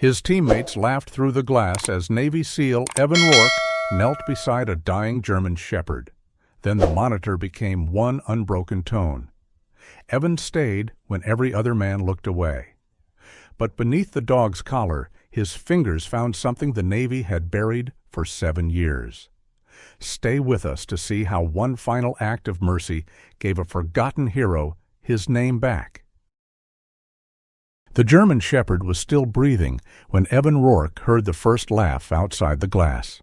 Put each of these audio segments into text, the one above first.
His teammates laughed through the glass as Navy SEAL Evan Rourke knelt beside a dying German shepherd. Then the monitor became one unbroken tone. Evan stayed when every other man looked away. But beneath the dog's collar, his fingers found something the Navy had buried for 7 years. Stay with us to see how one final act of mercy gave a forgotten hero his name back. The German shepherd was still breathing when Evan Rourke heard the first laugh outside the glass.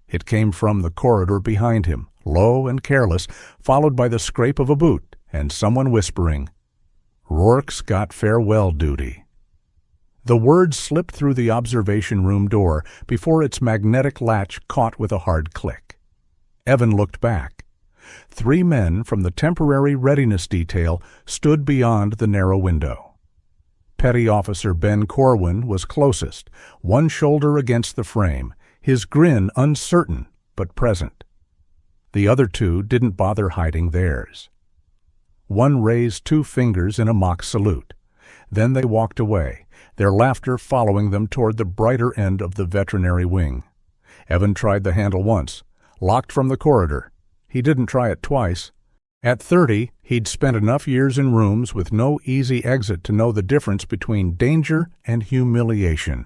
It came from the corridor behind him, low and careless, followed by the scrape of a boot and someone whispering, "Rourke's got farewell duty." The words slipped through the observation room door before its magnetic latch caught with a hard click. Evan looked back. 3 men from the temporary readiness detail stood beyond the narrow window. Petty Officer Ben Corwin was closest, one shoulder against the frame, his grin uncertain but present. The other 2 didn't bother hiding theirs. One raised 2 fingers in a mock salute. Then they walked away, their laughter following them toward the brighter end of the veterinary wing. Evan tried the handle once, locked from the corridor. He didn't try it twice. At 30, he'd spent enough years in rooms with no easy exit to know the difference between danger and humiliation.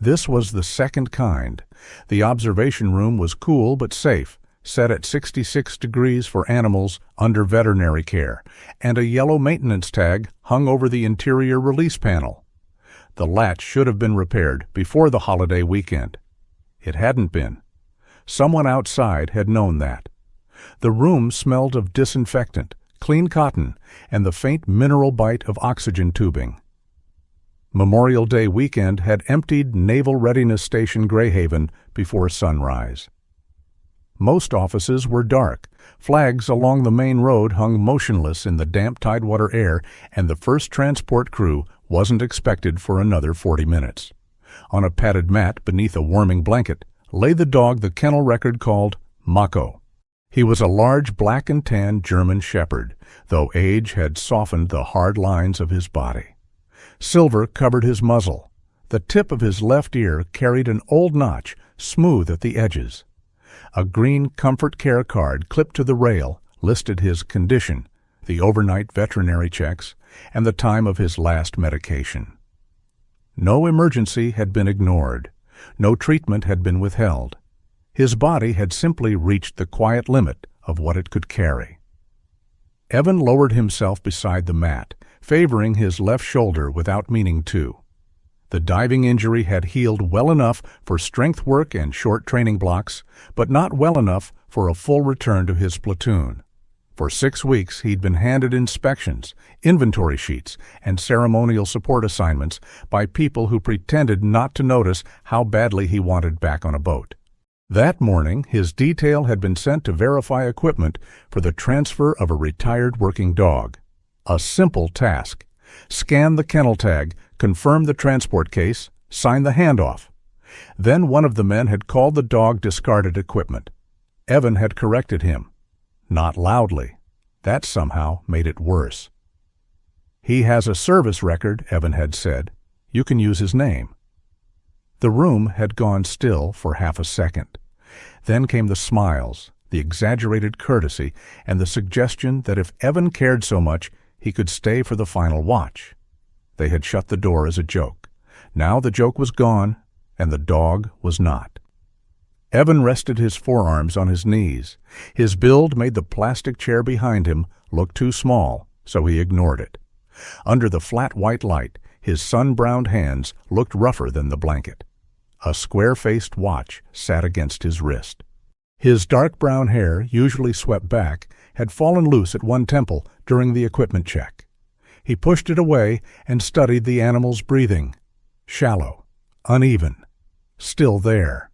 This was the second kind. The observation room was cool but safe, set at 66 degrees for animals under veterinary care, and a yellow maintenance tag hung over the interior release panel. The latch should have been repaired before the holiday weekend. It hadn't been. Someone outside had known that. The room smelled of disinfectant, clean cotton, and the faint mineral bite of oxygen tubing. Memorial Day weekend had emptied Naval Readiness Station Greyhaven before sunrise. Most offices were dark. Flags along the main road hung motionless in the damp tidewater air, and the first transport crew wasn't expected for another 40 minutes. On a padded mat beneath a warming blanket lay the dog the kennel record called Mako. He was a large black and tan German shepherd, though age had softened the hard lines of his body. Silver covered his muzzle. The tip of his left ear carried an old notch, smooth at the edges. A green Comfort Care card clipped to the rail listed his condition, the overnight veterinary checks, and the time of his last medication. No emergency had been ignored. No treatment had been withheld. His body had simply reached the quiet limit of what it could carry. Evan lowered himself beside the mat, favoring his left shoulder without meaning to. The diving injury had healed well enough for strength work and short training blocks, but not well enough for a full return to his platoon. For 6 weeks he'd been handed inspections, inventory sheets, and ceremonial support assignments by people who pretended not to notice how badly he wanted back on a boat. That morning, his detail had been sent to verify equipment for the transfer of a retired working dog. A simple task. Scan the kennel tag, confirm the transport case, sign the handoff. Then one of the men had called the dog discarded equipment. Evan had corrected him. Not loudly. That somehow made it worse. "He has a service record," Evan had said. "You can use his name." The room had gone still for half a second. Then came the smiles, the exaggerated courtesy, and the suggestion that if Evan cared so much, he could stay for the final watch. They had shut the door as a joke. Now the joke was gone, and the dog was not. Evan rested his forearms on his knees. His build made the plastic chair behind him look too small, so he ignored it. Under the flat white light, his sun-browned hands looked rougher than the blanket. A square-faced watch sat against his wrist. His dark brown hair, usually swept back, had fallen loose at one temple during the equipment check. He pushed it away and studied the animal's breathing. Shallow, uneven, still there.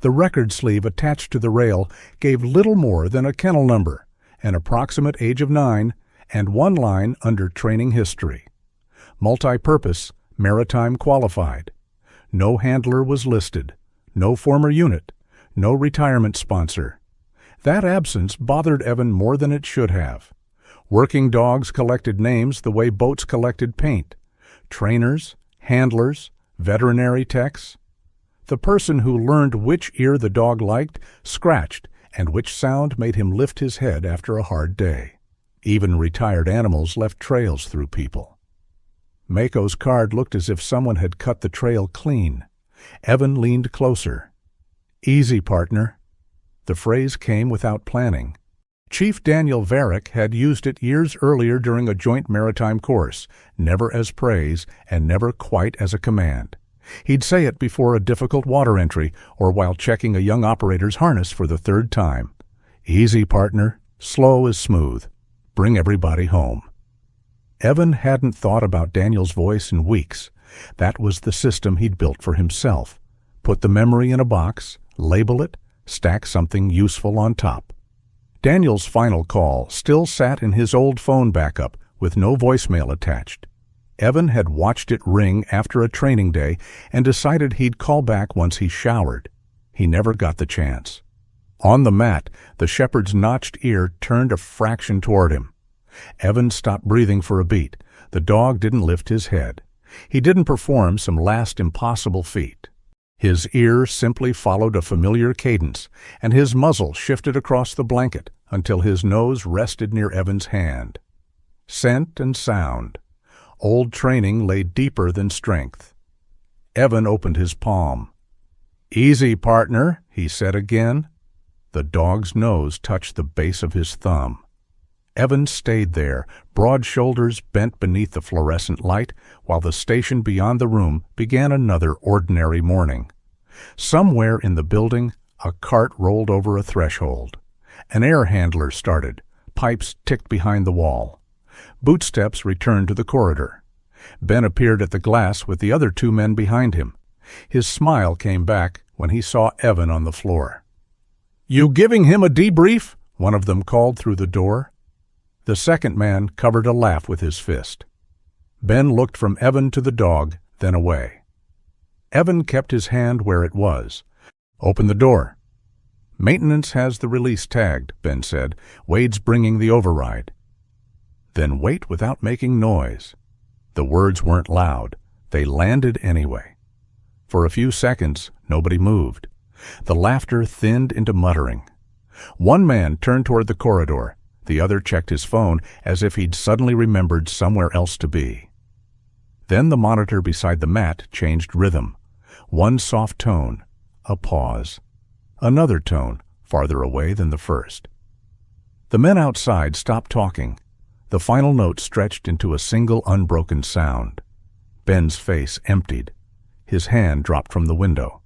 The record sleeve attached to the rail gave little more than a kennel number, an approximate age of 9, and one line under training history. Multi-purpose, maritime qualified. No handler was listed, no former unit, no retirement sponsor. That absence bothered Evan more than it should have. Working dogs collected names the way boats collected paint. Trainers, handlers, Veterinary techs? The person who learned which ear the dog liked, scratched, and which sound made him lift his head after a hard day. Even retired animals left trails through people. Mako's card looked as if someone had cut the trail clean. Evan leaned closer. "Easy, partner." The phrase came without planning. Chief Daniel Varick had used it years earlier during a joint maritime course, never as praise and never quite as a command. He'd say it before a difficult water entry or while checking a young operator's harness for the third time. "Easy, partner. Slow is smooth. Bring everybody home." Evan hadn't thought about Daniel's voice in weeks. That was the system he'd built for himself. Put the memory in a box, label it, stack something useful on top. Daniel's final call still sat in his old phone backup with no voicemail attached. Evan had watched it ring after a training day and decided he'd call back once he showered. He never got the chance. On the mat, the shepherd's notched ear turned a fraction toward him. Evan stopped breathing for a beat. The dog didn't lift his head. He didn't perform some last impossible feat. His ear simply followed a familiar cadence, and his muzzle shifted across the blanket until his nose rested near Evan's hand. Scent and sound. Old training lay deeper than strength. Evan opened his palm. "Easy, partner," he said again. The dog's nose touched the base of his thumb. Evan stayed there, broad shoulders bent beneath the fluorescent light, while the station beyond the room began another ordinary morning. Somewhere in the building, a cart rolled over a threshold. An air handler started. Pipes ticked behind the wall. Bootsteps returned to the corridor. Ben appeared at the glass with the other two men behind him. His smile came back when he saw Evan on the floor. "You giving him a debrief?" one of them called through the door. The second man covered a laugh with his fist. Ben looked from Evan to the dog, then away. Evan kept his hand where it was. "Open the door." "Maintenance has the release tagged," Ben said. "Wade's bringing the override." "Then wait without making noise." The words weren't loud. They landed anyway. For a few seconds, nobody moved. The laughter thinned into muttering. One man turned toward the corridor. The other checked his phone as if he'd suddenly remembered somewhere else to be. Then the monitor beside the mat changed rhythm. One soft tone, a pause. Another tone, farther away than the first. The men outside stopped talking. The final note stretched into a single unbroken sound. Ben's face emptied. His hand dropped from the window.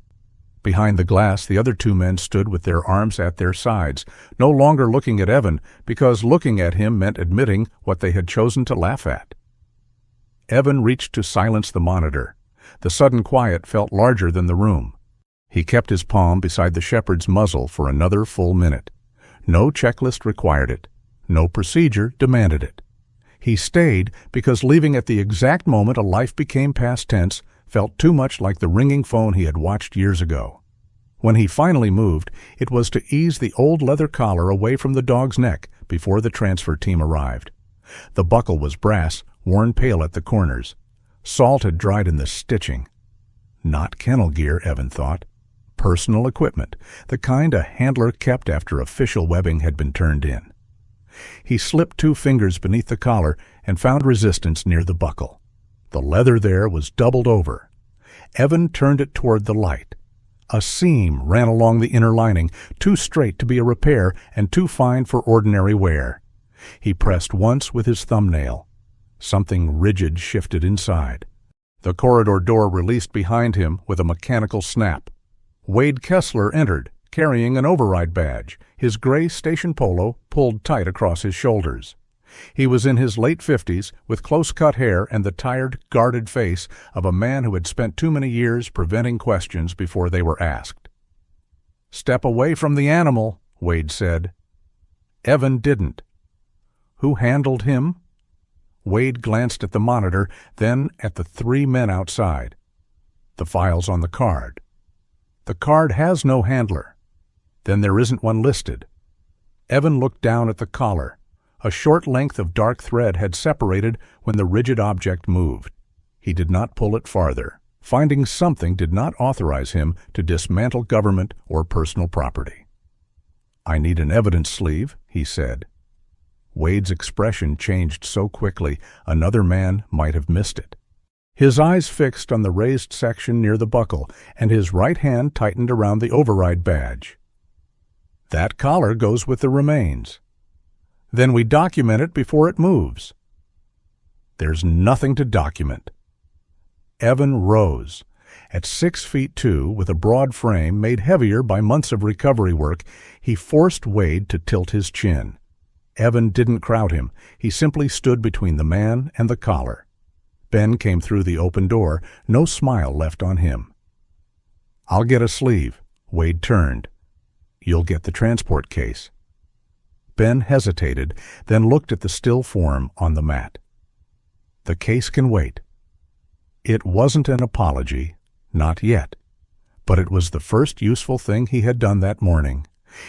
Behind the glass, the other two men stood with their arms at their sides, no longer looking at Evan, because looking at him meant admitting what they had chosen to laugh at. Evan reached to silence the monitor. The sudden quiet felt larger than the room. He kept his palm beside the shepherd's muzzle for another full minute. No checklist required it. No procedure demanded it. He stayed because leaving at the exact moment a life became past tense felt too much like the ringing phone he had watched years ago. When he finally moved, it was to ease the old leather collar away from the dog's neck before the transfer team arrived. The buckle was brass, worn pale at the corners. Salt had dried in the stitching. Not kennel gear, Evan thought. Personal equipment, the kind a handler kept after official webbing had been turned in. He slipped 2 fingers beneath the collar and found resistance near the buckle. The leather there was doubled over. Evan turned it toward the light. A seam ran along the inner lining, too straight to be a repair and too fine for ordinary wear. He pressed once with his thumbnail. Something rigid shifted inside. The corridor door released behind him with a mechanical snap. Wade Kessler entered, carrying an override badge, his gray station polo pulled tight across his shoulders. He was in his late 50s, with close-cut hair and the tired, guarded face of a man who had spent too many years preventing questions before they were asked. "Step away from the animal," Wade said. Evan didn't. Who handled him? Wade glanced at the monitor, then at the 3 men outside. The file's on the card. The card has no handler. Then there isn't one listed. Evan looked down at the collar. A short length of dark thread had separated when the rigid object moved. He did not pull it farther. Finding something did not authorize him to dismantle government or personal property. "I need an evidence sleeve," he said. Wade's expression changed so quickly another man might have missed it. His eyes fixed on the raised section near the buckle, and his right hand tightened around the override badge. "That collar goes with the remains. Then we document it before it moves." "There's nothing to document." Evan rose. At 6'2", with a broad frame made heavier by months of recovery work, he forced Wade to tilt his chin. Evan didn't crowd him. He simply stood between the man and the collar. Ben came through the open door, no smile left on him. "I'll get a sleeve." Wade turned. "You'll get the transport case." Ben hesitated, then looked at the still form on the mat. "The case can wait." It wasn't an apology, not yet, but it was the first useful thing he had done that morning.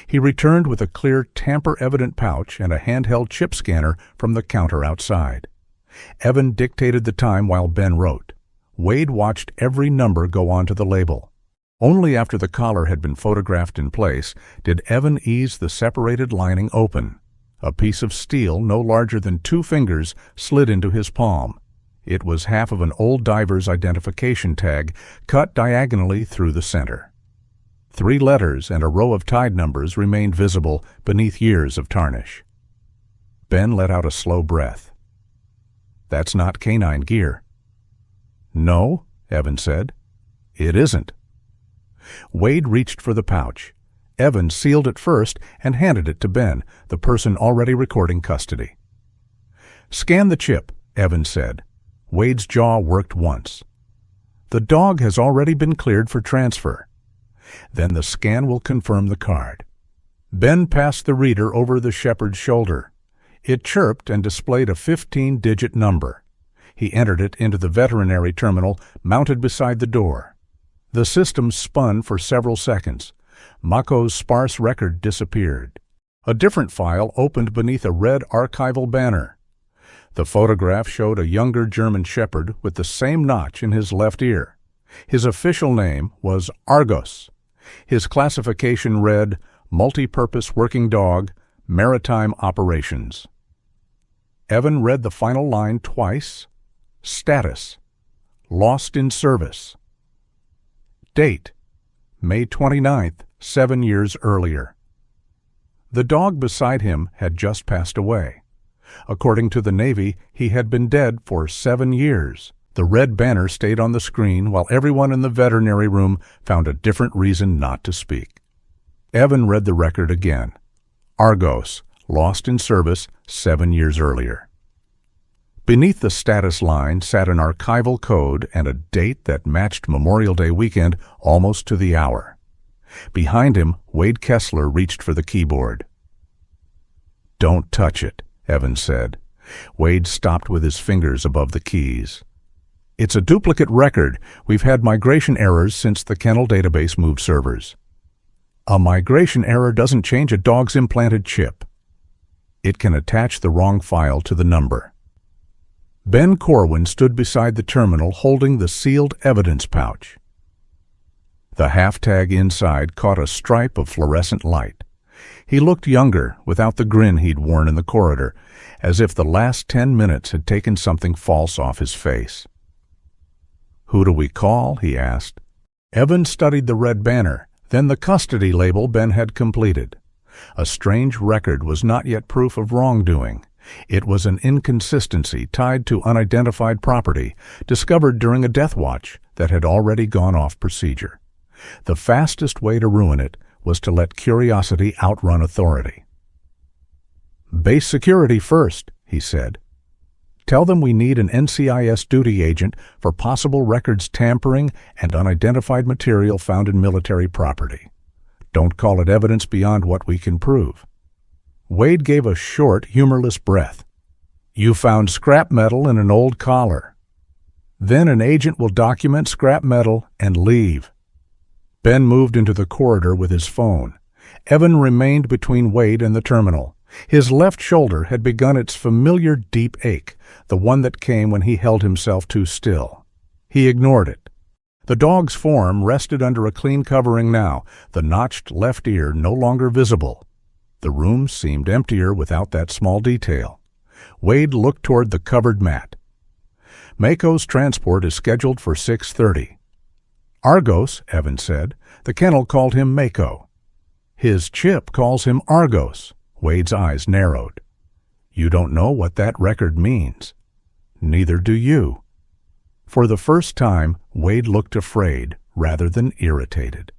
He returned with a clear, tamper-evident pouch and a handheld chip scanner from the counter outside. Evan dictated the time while Ben wrote. Wade watched every number go onto the label. Only after the collar had been photographed in place did Evan ease the separated lining open. A piece of steel no larger than 2 fingers slid into his palm. It was half of an old diver's identification tag cut diagonally through the center. 3 letters and a row of tide numbers remained visible beneath years of tarnish. Ben let out a slow breath. "That's not canine gear." "No," Evan said. "It isn't." Wade reached for the pouch. Evan sealed it first and handed it to Ben, the person already recording custody. "Scan the chip," Evan said. Wade's jaw worked once. "The dog has already been cleared for transfer." "Then the scan will confirm the card." Ben passed the reader over the shepherd's shoulder. It chirped and displayed a 15-digit number. He entered it into the veterinary terminal mounted beside the door. The system spun for several seconds. Mako's sparse record disappeared. A different file opened beneath a red archival banner. The photograph showed a younger German shepherd with the same notch in his left ear. His official name was Argos. His classification read, Multi-Purpose Working Dog, Maritime Operations. Evan read the final line twice. Status: Lost in service. Date: May 29th, 7 years earlier. The dog beside him had just passed away. According to the Navy, he had been dead for 7 years. The red banner stayed on the screen while everyone in the veterinary room found a different reason not to speak. Evan read the record again. Argos, lost in service 7 years earlier. Beneath the status line sat an archival code and a date that matched Memorial Day weekend almost to the hour. Behind him, Wade Kessler reached for the keyboard. "Don't touch it," Evan said. Wade stopped with his fingers above the keys. "It's a duplicate record. We've had migration errors since the kennel database moved servers." "A migration error doesn't change a dog's implanted chip. It can attach the wrong file to the number." Ben Corwin stood beside the terminal holding the sealed evidence pouch. The half-tag inside caught a stripe of fluorescent light. He looked younger without the grin he'd worn in the corridor, as if the last 10 minutes had taken something false off his face. "Who do we call?" he asked. Evan studied the red banner, then the custody label Ben had completed. A strange record was not yet proof of wrongdoing. It was an inconsistency tied to unidentified property, discovered during a death watch that had already gone off procedure. The fastest way to ruin it was to let curiosity outrun authority. "Base security first," he said. "Tell them we need an NCIS duty agent for possible records tampering and unidentified material found in military property. Don't call it evidence beyond what we can prove." Wade gave a short, humorless breath. "You found scrap metal in an old collar. Then an agent will document scrap metal and leave." Ben moved into the corridor with his phone. Evan remained between Wade and the terminal. His left shoulder had begun its familiar deep ache, the one that came when he held himself too still. He ignored it. The dog's form rested under a clean covering now, the notched left ear no longer visible. The room seemed emptier without that small detail. Wade looked toward the covered mat. Mako's transport is scheduled for 6:30. Argos, Evan said. The kennel called him Mako. His chip calls him Argos. Wade's eyes narrowed. You don't know what that record means. Neither do you. For the first time, Wade looked afraid rather than irritated.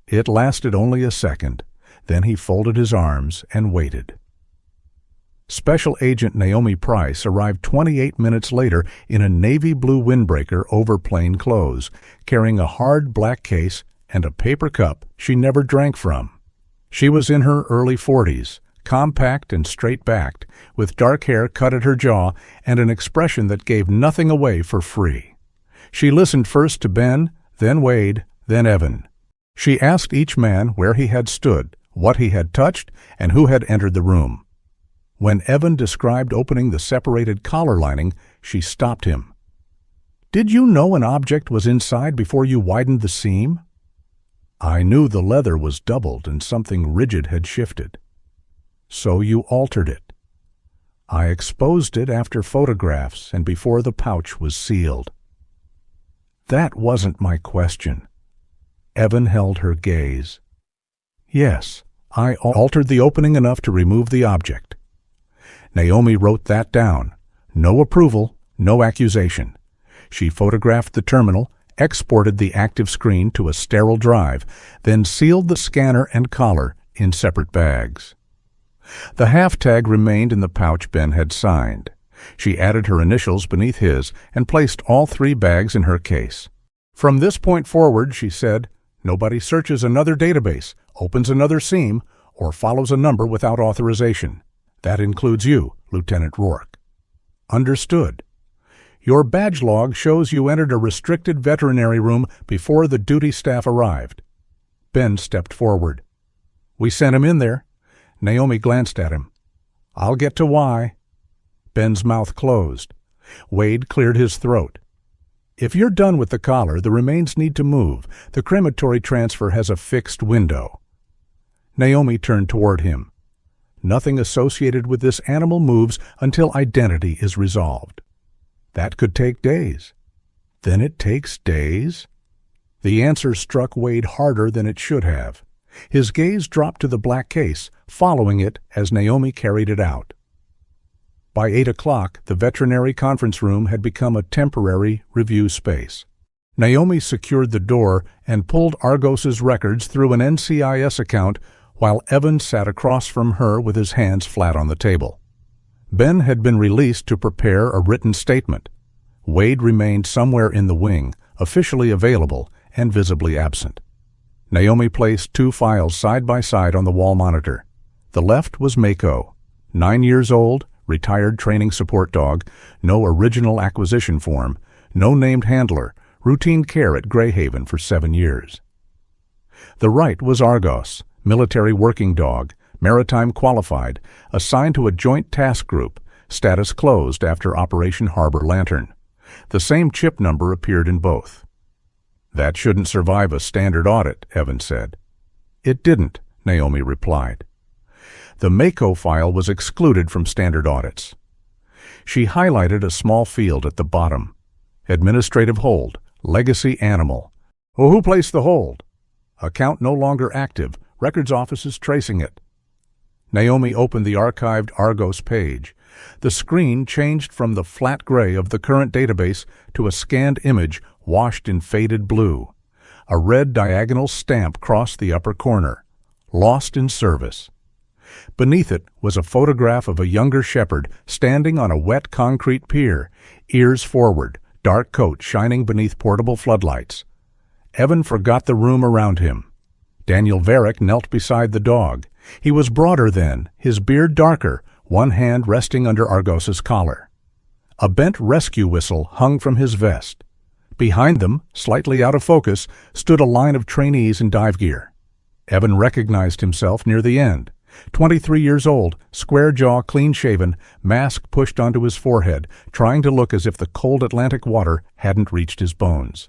It lasted only a second. Then he folded his arms and waited. Special Agent Naomi Price arrived 28 minutes later in a navy blue windbreaker over plain clothes, carrying a hard black case and a paper cup she never drank from. She was in her early 40s, compact and straight-backed, with dark hair cut at her jaw and an expression that gave nothing away for free. She listened first to Ben, then Wade, then Evan. She asked each man where he had stood, what he had touched, and who had entered the room. When Evan described opening the separated collar lining, she stopped him. "Did you know an object was inside before you widened the seam?" "I knew the leather was doubled and something rigid had shifted." "So you altered it." "I exposed it after photographs and before the pouch was sealed." "That wasn't my question." Evan held her gaze. "Yes, I altered the opening enough to remove the object." Naomi wrote that down. No approval, no accusation. She photographed the terminal, exported the active screen to a sterile drive, then sealed the scanner and collar in separate bags. The half-tag remained in the pouch Ben had signed. She added her initials beneath his and placed all 3 bags in her case. "From this point forward," she said, "nobody searches another database, opens another seam, or follows a number without authorization. That includes you, Lieutenant Rourke." "Understood." "Your badge log shows you entered a restricted veterinary room before the duty staff arrived." Ben stepped forward. "We sent him in there." Naomi glanced at him. "I'll get to why." Ben's mouth closed. Wade cleared his throat. "If you're done with the collar, the remains need to move. The crematory transfer has a fixed window." Naomi turned toward him. "Nothing associated with this animal moves until identity is resolved." "That could take days." "Then it takes days?" The answer struck Wade harder than it should have. His gaze dropped to the black case, following it as Naomi carried it out. By 8 o'clock, the veterinary conference room had become a temporary review space. Naomi secured the door and pulled Argos's records through an NCIS account while Evan sat across from her with his hands flat on the table. Ben had been released to prepare a written statement. Wade remained somewhere in the wing, officially available and visibly absent. Naomi placed 2 files side by side on the wall monitor. The left was Mako, 9 years old, retired training support dog, no original acquisition form, no named handler, routine care at Greyhaven for 7 years. The right was Argos, military working dog, maritime qualified, assigned to a joint task group, status closed after Operation Harbor Lantern. The same chip number appeared in both. "That shouldn't survive a standard audit," Evan said. "It didn't," Naomi replied. The Mako file was excluded from standard audits. She highlighted a small field at the bottom. Administrative hold, legacy animal. "Well, who placed the hold?" "Account no longer active. Records office is tracing it." Naomi opened the archived Argos page. The screen changed from the flat gray of the current database to a scanned image washed in faded blue. A red diagonal stamp crossed the upper corner. "Lost in service." Beneath it was a photograph of a younger shepherd standing on a wet concrete pier, ears forward, dark coat shining beneath portable floodlights. Evan forgot the room around him. Daniel Varick knelt beside the dog. He was broader then, his beard darker, one hand resting under Argos's collar. A bent rescue whistle hung from his vest. Behind them, slightly out of focus, stood a line of trainees in dive gear. Evan recognized himself near the end. 23 years old, square jaw, clean-shaven, mask pushed onto his forehead, trying to look as if the cold Atlantic water hadn't reached his bones.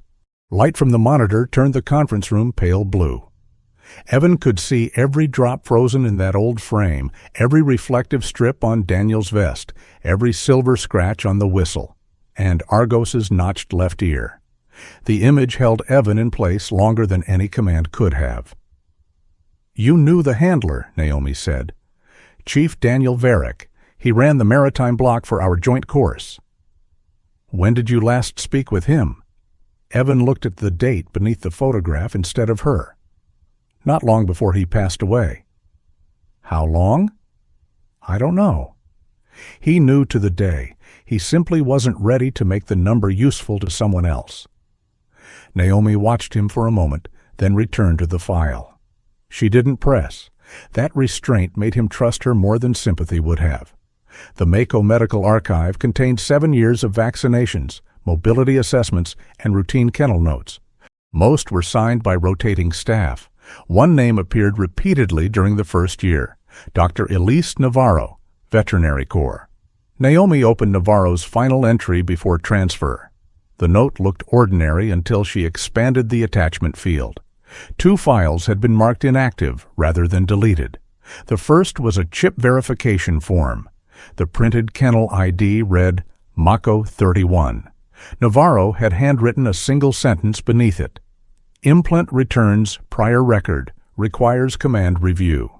Light from the monitor turned the conference room pale blue. Evan could see every drop frozen in that old frame, every reflective strip on Daniel's vest, every silver scratch on the whistle, and Argos's notched left ear. The image held Evan in place longer than any command could have. "You knew the handler," Naomi said. "Chief Daniel Varick. He ran the maritime block for our joint course." "When did you last speak with him?" Evan looked at the date beneath the photograph instead of her. "Not long before he passed away." "How long?" "I don't know." He knew to the day. He simply wasn't ready to make the number useful to someone else. Naomi watched him for a moment, then returned to the file. She didn't press. That restraint made him trust her more than sympathy would have. The Mako Medical Archive contained 7 years of vaccinations, mobility assessments, and routine kennel notes. Most were signed by rotating staff. One name appeared repeatedly during the first year: Dr. Elise Navarro, Veterinary Corps. Naomi opened Navarro's final entry before transfer. The note looked ordinary until she expanded the attachment field. 2 files had been marked inactive rather than deleted. The first was a chip verification form. The printed kennel ID read Mako 31. Navarro had handwritten a single sentence beneath it: "Implant returns prior record, requires command review."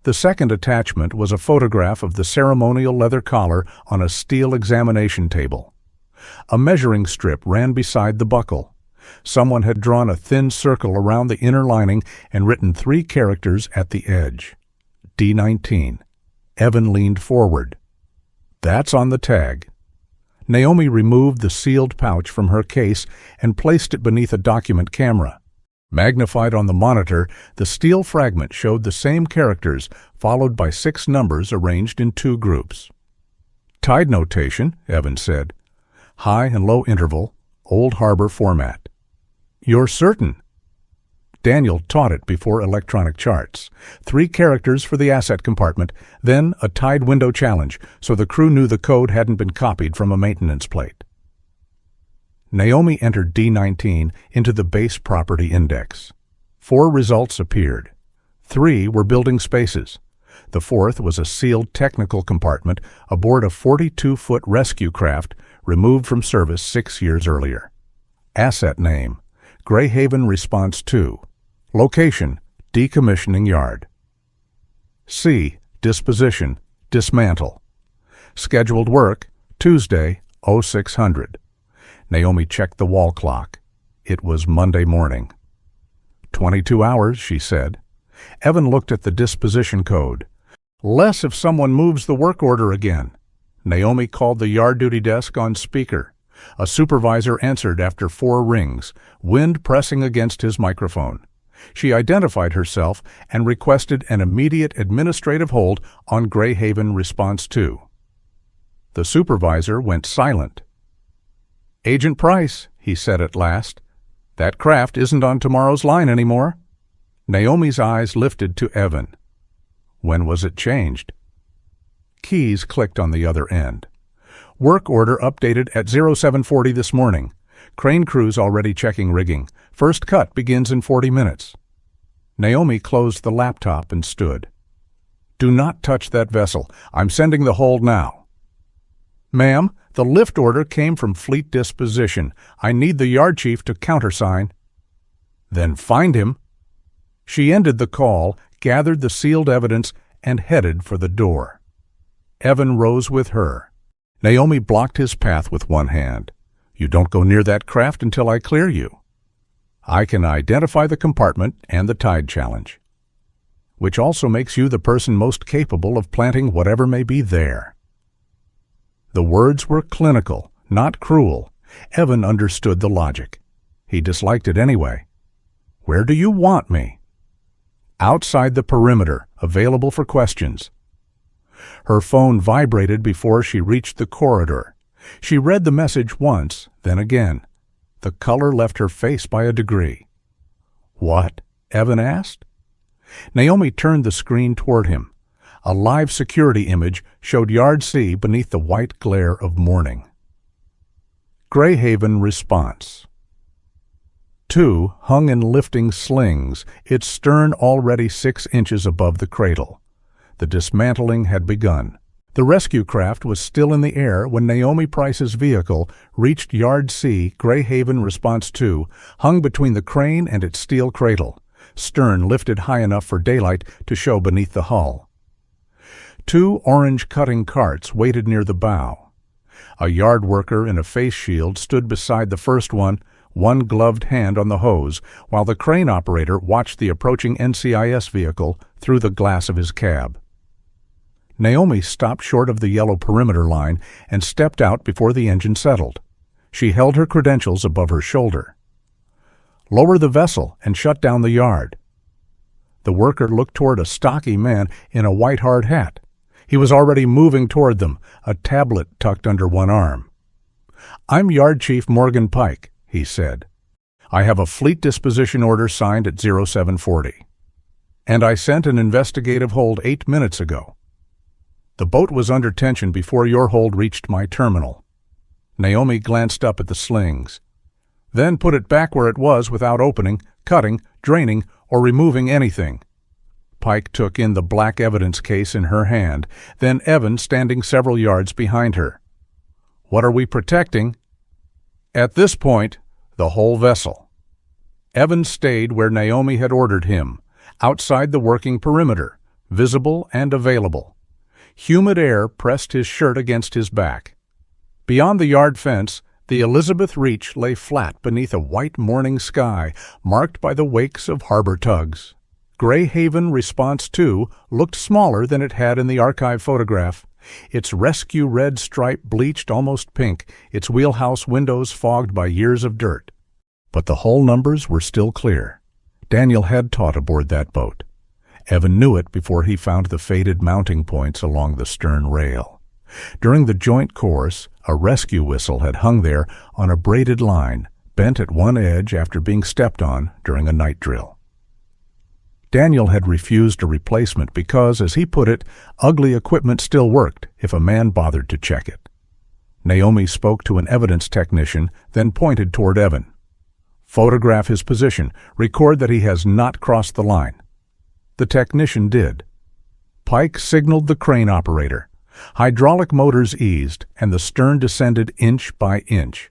The second attachment was a photograph of the ceremonial leather collar on a steel examination table. A measuring strip ran beside the buckle. Someone had drawn a thin circle around the inner lining and written 3 characters at the edge. D19. Evan leaned forward. "That's on the tag." Naomi removed the sealed pouch from her case and placed it beneath a document camera. Magnified on the monitor, the steel fragment showed the same characters, followed by 6 numbers arranged in 2 groups. "Tide notation," Evan said. "High and low interval, Old Harbor format." "You're certain?" Daniel taught it before electronic charts. 3 characters for the asset compartment, then a tide window challenge, so the crew knew the code hadn't been copied from a maintenance plate. Naomi entered D19 into the base property index. 4 results appeared. 3 were building spaces. The 4th was a sealed technical compartment aboard a 42-foot rescue craft removed from service 6 years earlier. Asset name: Greyhaven Response 2. Location: Decommissioning Yard. C. Disposition: Dismantle. Scheduled work: Tuesday, 0600. Naomi checked the wall clock. It was Monday morning. 22 hours, she said. Evan looked at the disposition code. "Less if someone moves the work order again." Naomi called the yard duty desk on speaker. A supervisor answered after 4 rings, wind pressing against his microphone. She identified herself and requested an immediate administrative hold on Greyhaven Response 2. The supervisor went silent. "Agent Price," he said at last, "that craft isn't on tomorrow's line anymore." Naomi's eyes lifted to Evan. When was it changed? Keys clicked on the other end. "Work order updated at 0740 this morning. Crane crews already checking rigging. First cut begins in 40 minutes. Naomi closed the laptop and stood. "Do not touch that vessel. I'm sending the hold now." "Ma'am, the lift order came from Fleet Disposition. I need the yard chief to countersign." "Then find him." She ended the call, gathered the sealed evidence, and headed for the door. Evan rose with her. Naomi blocked his path with one hand. "You don't go near that craft until I clear you. I can identify the compartment and the tide challenge, which also makes you the person most capable of planting whatever may be there." The words were clinical, not cruel. Evan understood the logic. He disliked it anyway. "Where do you want me?" "Outside the perimeter, available for questions." Her phone vibrated before she reached the corridor. She read the message once, then again. The color left her face by a degree. "What?" Evan asked. Naomi turned the screen toward him. A live security image showed Yard C beneath the white glare of morning. Greyhaven Response. 2 hung in lifting slings, its stern already 6 inches above the cradle. The dismantling had begun. The rescue craft was still in the air when Naomi Price's vehicle reached Yard C, Greyhaven Response 2, hung between the crane and its steel cradle, stern lifted high enough for daylight to show beneath the hull. 2 orange cutting carts waited near the bow. A yard worker in a face shield stood beside the first one gloved hand on the hose, while the crane operator watched the approaching NCIS vehicle through the glass of his cab. Naomi stopped short of the yellow perimeter line and stepped out before the engine settled. She held her credentials above her shoulder. "Lower the vessel and shut down the yard." The worker looked toward a stocky man in a white hard hat. He was already moving toward them, a tablet tucked under one arm. "I'm Yard Chief Morgan Pike," he said. "I have a fleet disposition order signed at 0740. And I sent an investigative hold 8 minutes ago. The boat was under tension before your hold reached my terminal." Naomi glanced up at the slings, then put it back where it was without opening, cutting, draining, or removing anything. Pike took in the black evidence case in her hand, then Evan standing several yards behind her. "What are we protecting?" At this point, the whole vessel. Evan stayed where Naomi had ordered him, outside the working perimeter, visible and available. Humid air pressed his shirt against his back. Beyond the yard fence, the Elizabeth Reach lay flat beneath a white morning sky marked by the wakes of harbor tugs. Greyhaven Response 2 looked smaller than it had in the archive photograph, its rescue red stripe bleached almost pink, its wheelhouse windows fogged by years of dirt. But the hull numbers were still clear. Daniel had taught aboard that boat. Evan knew it before he found the faded mounting points along the stern rail. During the joint course, a rescue whistle had hung there on a braided line, bent at one edge after being stepped on during a night drill. Daniel had refused a replacement because, as he put it, ugly equipment still worked if a man bothered to check it. Naomi spoke to an evidence technician, then pointed toward Evan. "Photograph his position. Record that he has not crossed the line." The technician did. Pike signaled the crane operator. Hydraulic motors eased, and the stern descended inch by inch.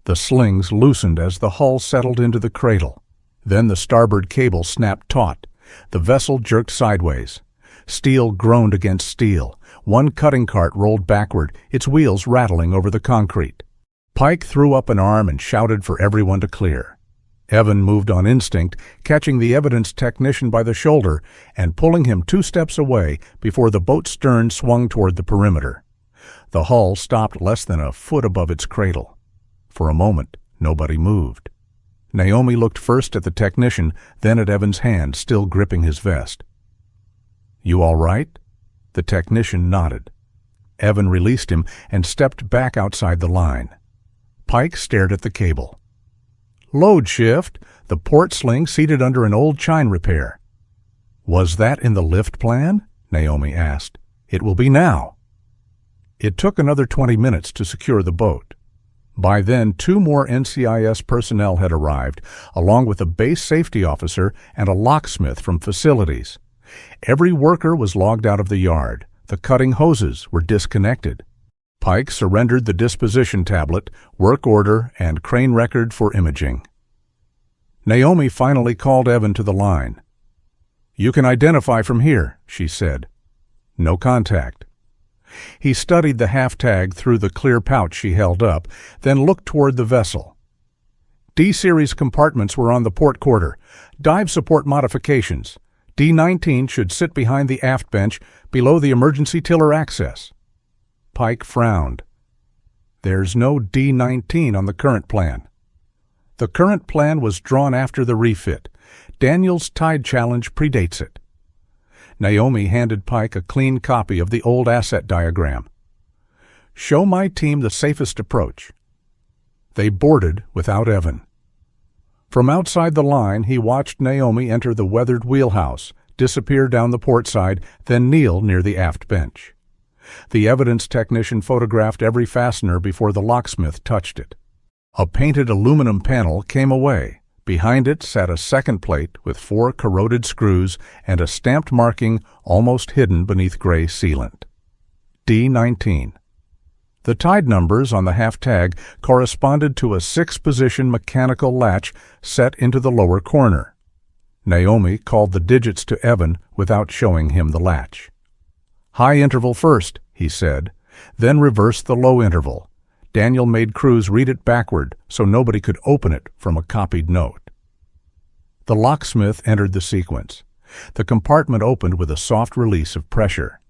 The slings loosened as the hull settled into the cradle. Then the starboard cable snapped taut. The vessel jerked sideways. Steel groaned against steel. One cutting cart rolled backward, its wheels rattling over the concrete. Pike threw up an arm and shouted for everyone to clear. Evan moved on instinct, catching the evidence technician by the shoulder and pulling him 2 steps away before the boat's stern swung toward the perimeter. The hull stopped less than a foot above its cradle. For a moment, nobody moved. Naomi looked first at the technician, then at Evan's hand, still gripping his vest. "You all right?" The technician nodded. Evan released him and stepped back outside the line. Pike stared at the cable. "Load shift, the port sling seated under an old chine repair." "Was that in the lift plan?" Naomi asked. "It will be now." It took another 20 minutes to secure the boat. By then, 2 more NCIS personnel had arrived, along with a base safety officer and a locksmith from facilities. Every worker was logged out of the yard. The cutting hoses were disconnected. Pike surrendered the disposition tablet, work order, and crane record for imaging. Naomi finally called Evan to the line. "You can identify from here," she said. No contact. He studied the half-tag through the clear pouch she held up, then looked toward the vessel. D-series compartments were on the port quarter. Dive support modifications. D-19 should sit behind the aft bench below the emergency tiller access. Pike frowned. "There's no D-19 on the current plan." The current plan was drawn after the refit. Daniel's Tide Challenge predates it. Naomi handed Pike a clean copy of the old asset diagram. "Show my team the safest approach." They boarded without Evan. From outside the line, he watched Naomi enter the weathered wheelhouse, disappear down the port side, then kneel near the aft bench. The evidence technician photographed every fastener before the locksmith touched it. A painted aluminum panel came away, Behind it sat a second plate with 4 corroded screws and a stamped marking almost hidden beneath gray sealant. D19. The tied numbers on the half tag corresponded to a 6-position mechanical latch set into the lower corner. Naomi called the digits to Evan without showing him the latch. "High interval first," he said, then reversed the low interval. Daniel made crews read it backward so nobody could open it from a copied note. The locksmith entered the sequence. The compartment opened with a soft release of pressure.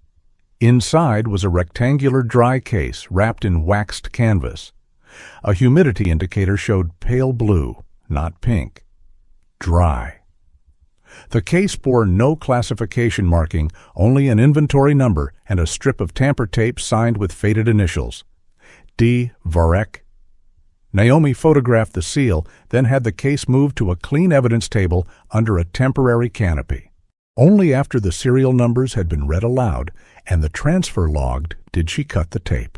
Inside was a rectangular dry case wrapped in waxed canvas. A humidity indicator showed pale blue, not pink. Dry. The case bore no classification marking, only an inventory number and a strip of tamper tape signed with faded initials. D. Rourke. Naomi photographed the seal, then had the case moved to a clean evidence table under a temporary canopy. Only after the serial numbers had been read aloud and the transfer logged did she cut the tape.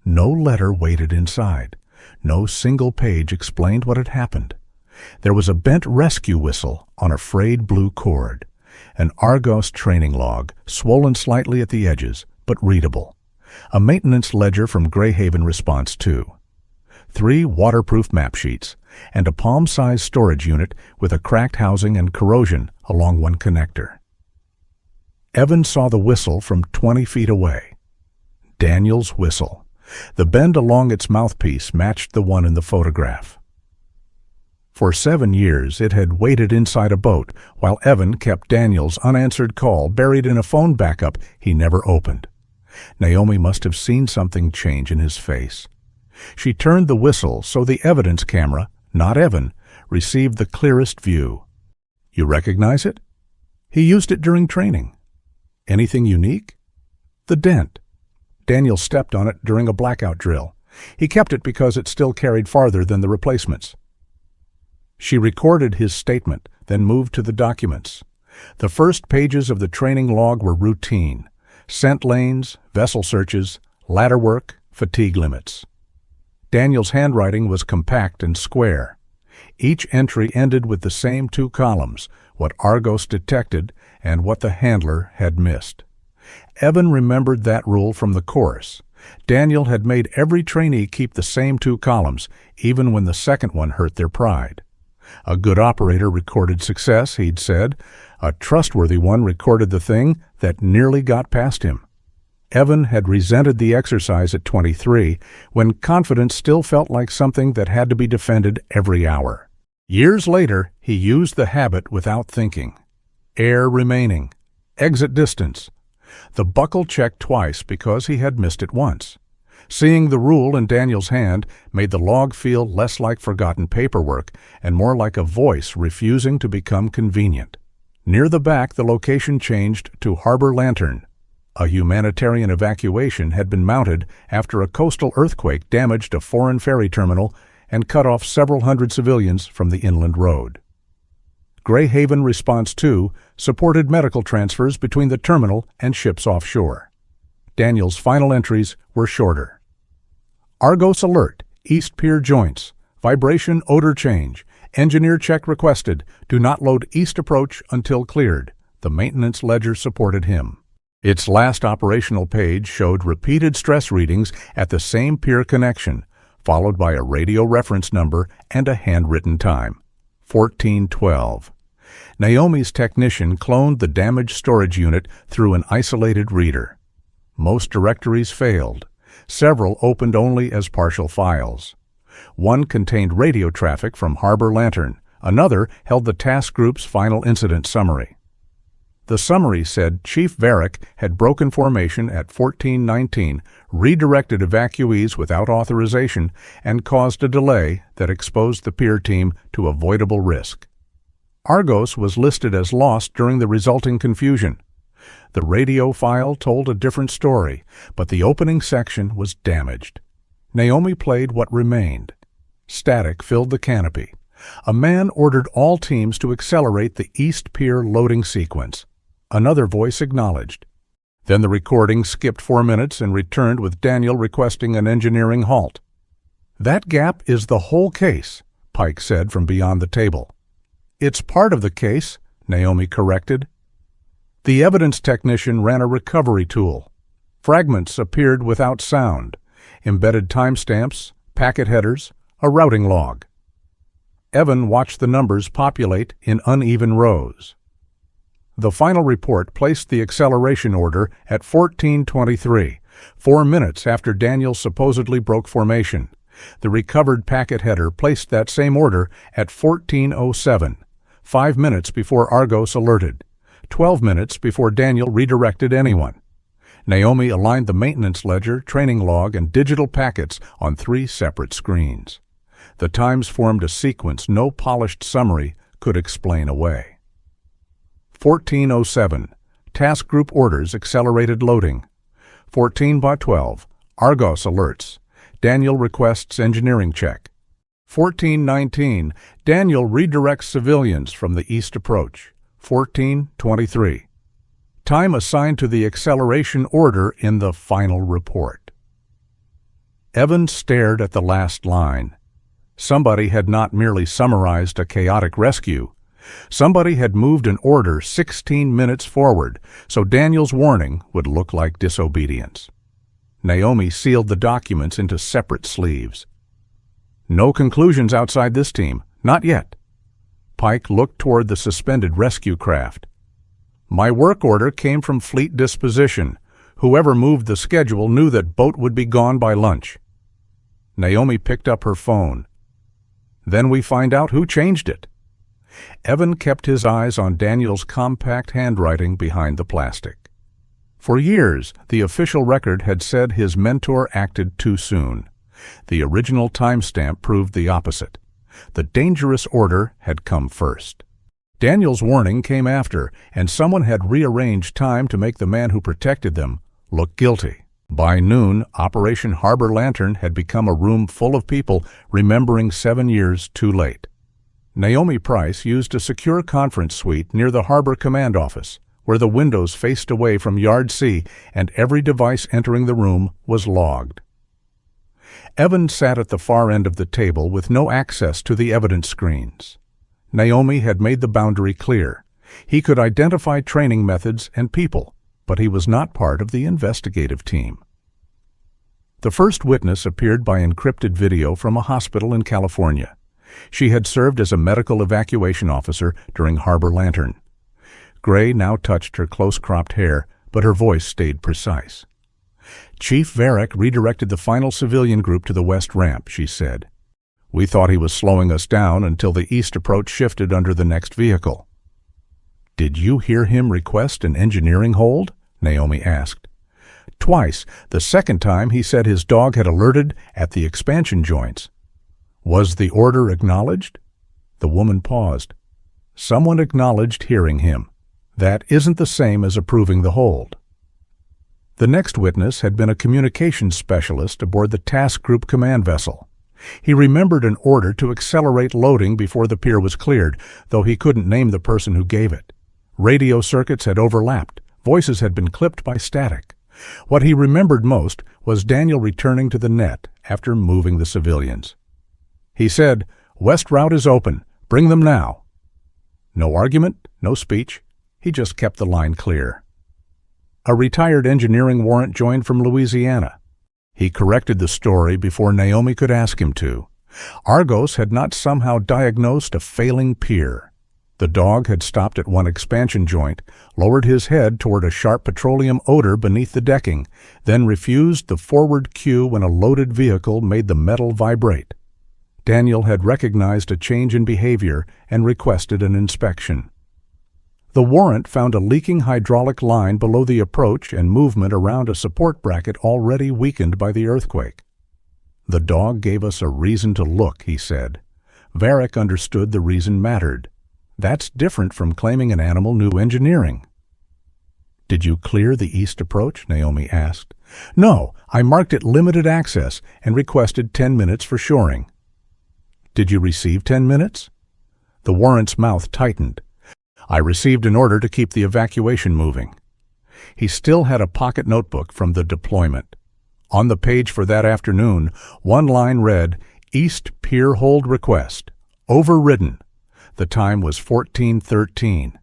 No letter waited inside. No single page explained what had happened. There was a bent rescue whistle on a frayed blue cord, an Argos training log, swollen slightly at the edges, but readable, a maintenance ledger from Greyhaven Response 2, 3 waterproof map sheets, and a palm-sized storage unit with a cracked housing and corrosion along one connector. Evan saw the whistle from 20 feet away. Daniel's whistle. The bend along its mouthpiece matched the one in the photograph. For 7 years it had waited inside a boat while Evan kept Daniel's unanswered call buried in a phone backup he never opened. Naomi must have seen something change in his face. She turned the whistle so the evidence camera, not Evan, received the clearest view. "You recognize it?" "He used it during training." "Anything unique?" "The dent. Daniel stepped on it during a blackout drill. He kept it because it still carried farther than the replacements." She recorded his statement, then moved to the documents. The first pages of the training log were routine: scent lanes, vessel searches, ladder work, fatigue limits. Daniel's handwriting was compact and square. Each entry ended with the same 2 columns, what Argos detected and what the handler had missed. Evan remembered that rule from the course. Daniel had made every trainee keep the same 2 columns, even when the second one hurt their pride. A good operator recorded success, he'd said. A trustworthy one recorded the thing that nearly got past him. Evan had resented the exercise at 23, when confidence still felt like something that had to be defended every hour. Years later, he used the habit without thinking. Air remaining. Exit distance. The buckle checked twice because he had missed it once. Seeing the rule in Daniel's hand made the log feel less like forgotten paperwork and more like a voice refusing to become convenient. Near the back, the location changed to Harbor Lantern. A humanitarian evacuation had been mounted after a coastal earthquake damaged a foreign ferry terminal and cut off several hundred civilians from the inland road. Greyhaven Response 2 supported medical transfers between the terminal and ships offshore. Daniel's final entries were shorter. Argos alert, East Pier joints, vibration odor change, engineer check requested, do not load east approach until cleared. The maintenance ledger supported him. Its last operational page showed repeated stress readings at the same pier connection, followed by a radio reference number and a handwritten time, 14:12. Naomi's technician cloned the damaged storage unit through an isolated reader. Most directories failed. Several opened only as partial files. One contained radio traffic from Harbor Lantern. Another held the task group's final incident summary. The summary said Chief Varick had broken formation at 14:19, redirected evacuees without authorization, and caused a delay that exposed the pier team to avoidable risk. Argos was listed as lost during the resulting confusion. The radio file told a different story, but the opening section was damaged. Naomi played what remained. Static filled the canopy. A man ordered all teams to accelerate the East Pier loading sequence. Another voice acknowledged. Then the recording skipped 4 minutes and returned with Daniel requesting an engineering halt. That gap is the whole case. Pike said from beyond the table. "It's part of the case," Naomi corrected. The evidence technician ran a recovery tool. Fragments appeared without sound, embedded timestamps, packet headers, a routing log. Evan watched the numbers populate in uneven rows. The final report placed the acceleration order at 14:23, 4 minutes after Daniel supposedly broke formation. The recovered packet header placed that same order at 14:07, 5 minutes before Argos alerted, 12 minutes before Daniel redirected anyone. Naomi aligned the maintenance ledger, training log, and digital packets on 3 separate screens. The times formed a sequence no polished summary could explain away. 14:07, task group orders accelerated loading. 14:12, Argos alerts. Daniel requests engineering check. 14:19, Daniel redirects civilians from the east approach. 14:23, time assigned to the acceleration order in the final report. Evan stared at the last line. Somebody had not merely summarized a chaotic rescue. Somebody had moved an order 16 minutes forward, so Daniel's warning would look like disobedience. Naomi sealed the documents into separate sleeves. "No conclusions outside this team, not yet." Pike looked toward the suspended rescue craft. "My work order came from fleet disposition. Whoever moved the schedule knew that boat would be gone by lunch." Naomi picked up her phone. "Then we find out who changed it." Evan kept his eyes on Daniel's compact handwriting behind the plastic. For years, the official record had said his mentor acted too soon. The original timestamp proved the opposite. The dangerous order had come first. Daniel's warning came after, and someone had rearranged time to make the man who protected them look guilty. By noon, Operation Harbor Lantern had become a room full of people remembering 7 years too late. Naomi Price used a secure conference suite near the Harbor Command Office, where the windows faced away from Yard C and every device entering the room was logged. Evan sat at the far end of the table with no access to the evidence screens. Naomi had made the boundary clear. He could identify training methods and people, but he was not part of the investigative team. The first witness appeared by encrypted video from a hospital in California. She had served as a medical evacuation officer during Harbor Lantern. Gray now touched her close-cropped hair, but her voice stayed precise. "Chief Varick redirected the final civilian group to the west ramp," she said. "We thought he was slowing us down until the east approach shifted under the next vehicle." "Did you hear him request an engineering hold?" Naomi asked. "Twice. The second time he said his dog had alerted at the expansion joints." "Was the order acknowledged?" The woman paused. "Someone acknowledged hearing him. That isn't the same as approving the hold." The next witness had been a communications specialist aboard the task group command vessel. He remembered an order to accelerate loading before the pier was cleared, though he couldn't name the person who gave it. Radio circuits had overlapped. Voices had been clipped by static. What he remembered most was Daniel returning to the net after moving the civilians. He said, "West route is open. Bring them now." No argument, no speech. He just kept the line clear. A retired engineering warrant joined from Louisiana. He corrected the story before Naomi could ask him to. Argos had not somehow diagnosed a failing pier. The dog had stopped at one expansion joint, lowered his head toward a sharp petroleum odor beneath the decking, then refused the forward cue when a loaded vehicle made the metal vibrate. Daniel had recognized a change in behavior and requested an inspection. The warrant found a leaking hydraulic line below the approach and movement around a support bracket already weakened by the earthquake. "The dog gave us a reason to look," he said. Varick understood the reason mattered. That's different from claiming an animal knew engineering. "Did you clear the east approach?" Naomi asked. "No, I marked it limited access and requested 10 minutes for shoring." "Did you receive 10 minutes?" The warrant's mouth tightened. "I received an order to keep the evacuation moving." He still had a pocket notebook from the deployment. On the page for that afternoon, one line read, "East Pier Hold Request. Overridden. The time was 1413.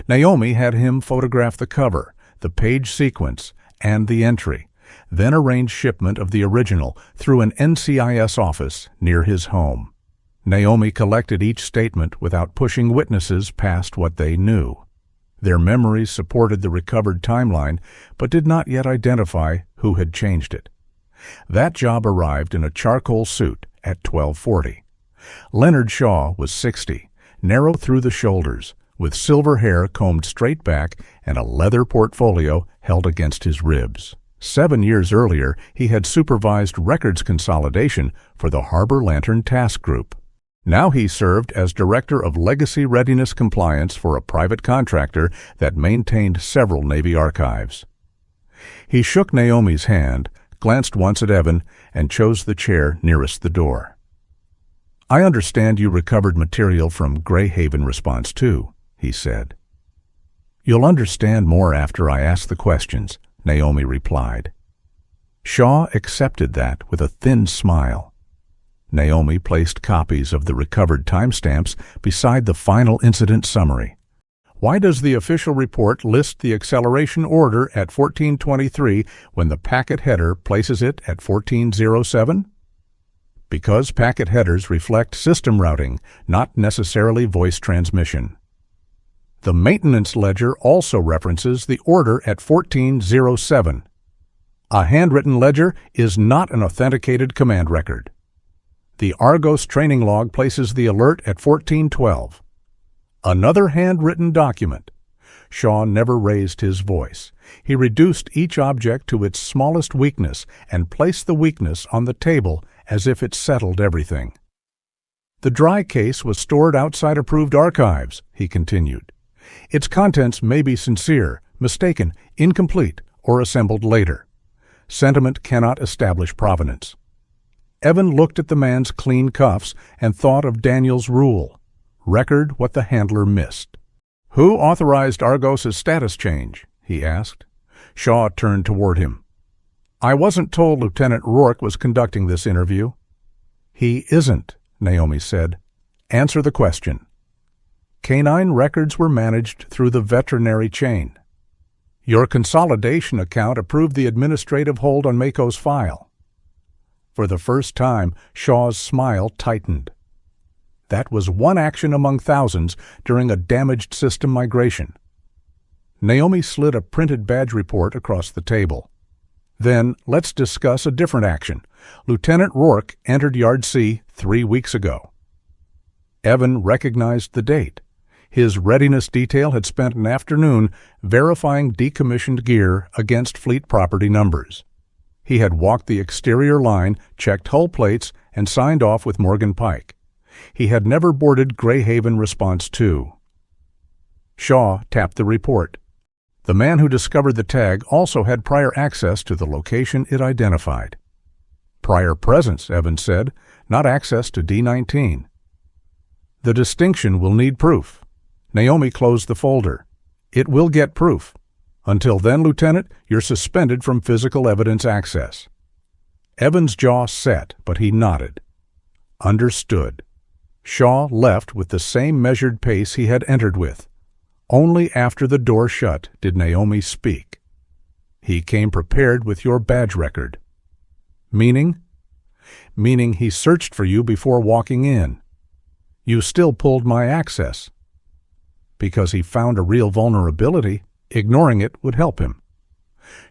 Naomi had him photograph the cover, the page sequence, and the entry, then arrange shipment of the original through an NCIS office near his home. Naomi collected each statement without pushing witnesses past what they knew. Their memories supported the recovered timeline, but did not yet identify who had changed it. That job arrived in a charcoal suit at 12:40. Leonard Shaw was 60, narrow through the shoulders, with silver hair combed straight back and a leather portfolio held against his ribs. 7 years earlier, he had supervised records consolidation for the Harbor Lantern Task Group. Now he served as Director of Legacy Readiness Compliance for a private contractor that maintained several Navy archives. He shook Naomi's hand, glanced once at Evan, and chose the chair nearest the door. "I understand you recovered material from Greyhaven Response 2, he said. "You'll understand more after I ask the questions," Naomi replied. Shaw accepted that with a thin smile. Naomi placed copies of the recovered timestamps beside the final incident summary. "Why does the official report list the acceleration order at 1423 when the packet header places it at 1407? "Because packet headers reflect system routing, not necessarily voice transmission. "The maintenance ledger also references the order at 1407. "A handwritten ledger is not an authenticated command record. "The Argos training log places the alert at 1412. "Another handwritten document." Shaw never raised his voice. He reduced each object to its smallest weakness and placed the weakness on the table as if it settled everything. "The dry case was stored outside approved archives," he continued. "Its contents may be sincere, mistaken, incomplete, or assembled later. Sentiment cannot establish provenance." Evan looked at the man's clean cuffs and thought of Daniel's rule: record what the handler missed. "Who authorized Argos's status change?" he asked. Shaw turned toward him. "I wasn't told Lieutenant Rourke was conducting this interview." "He isn't," Naomi said. "Answer the question." "Canine records were managed through the veterinary chain." "Your consolidation account approved the administrative hold on Mako's file." For the first time, Shaw's smile tightened. That was one action among thousands during a damaged system migration. Naomi slid a printed badge report across the table. "Then let's discuss a different action. Lieutenant Rourke entered Yard C 3 weeks ago." Evan recognized the date. His readiness detail had spent an afternoon verifying decommissioned gear against fleet property numbers. He had walked the exterior line, checked hull plates, and signed off with Morgan Pike. He had never boarded Greyhaven Response 2. Shaw tapped the report. The man who discovered the tag also had prior access to the location it identified. "Prior presence," Evans said, "not access to D-19. "The distinction will need proof." Naomi closed the folder. "It will get proof. Until then, Lieutenant, you're suspended from physical evidence access." Evans' jaw set, but he nodded. Understood. Shaw left with the same measured pace he had entered with. Only after the door shut did Naomi speak. "He came prepared with your badge record." "Meaning?" "Meaning he searched for you before walking in." "You still pulled my access." "Because he found a real vulnerability. Ignoring it would help him."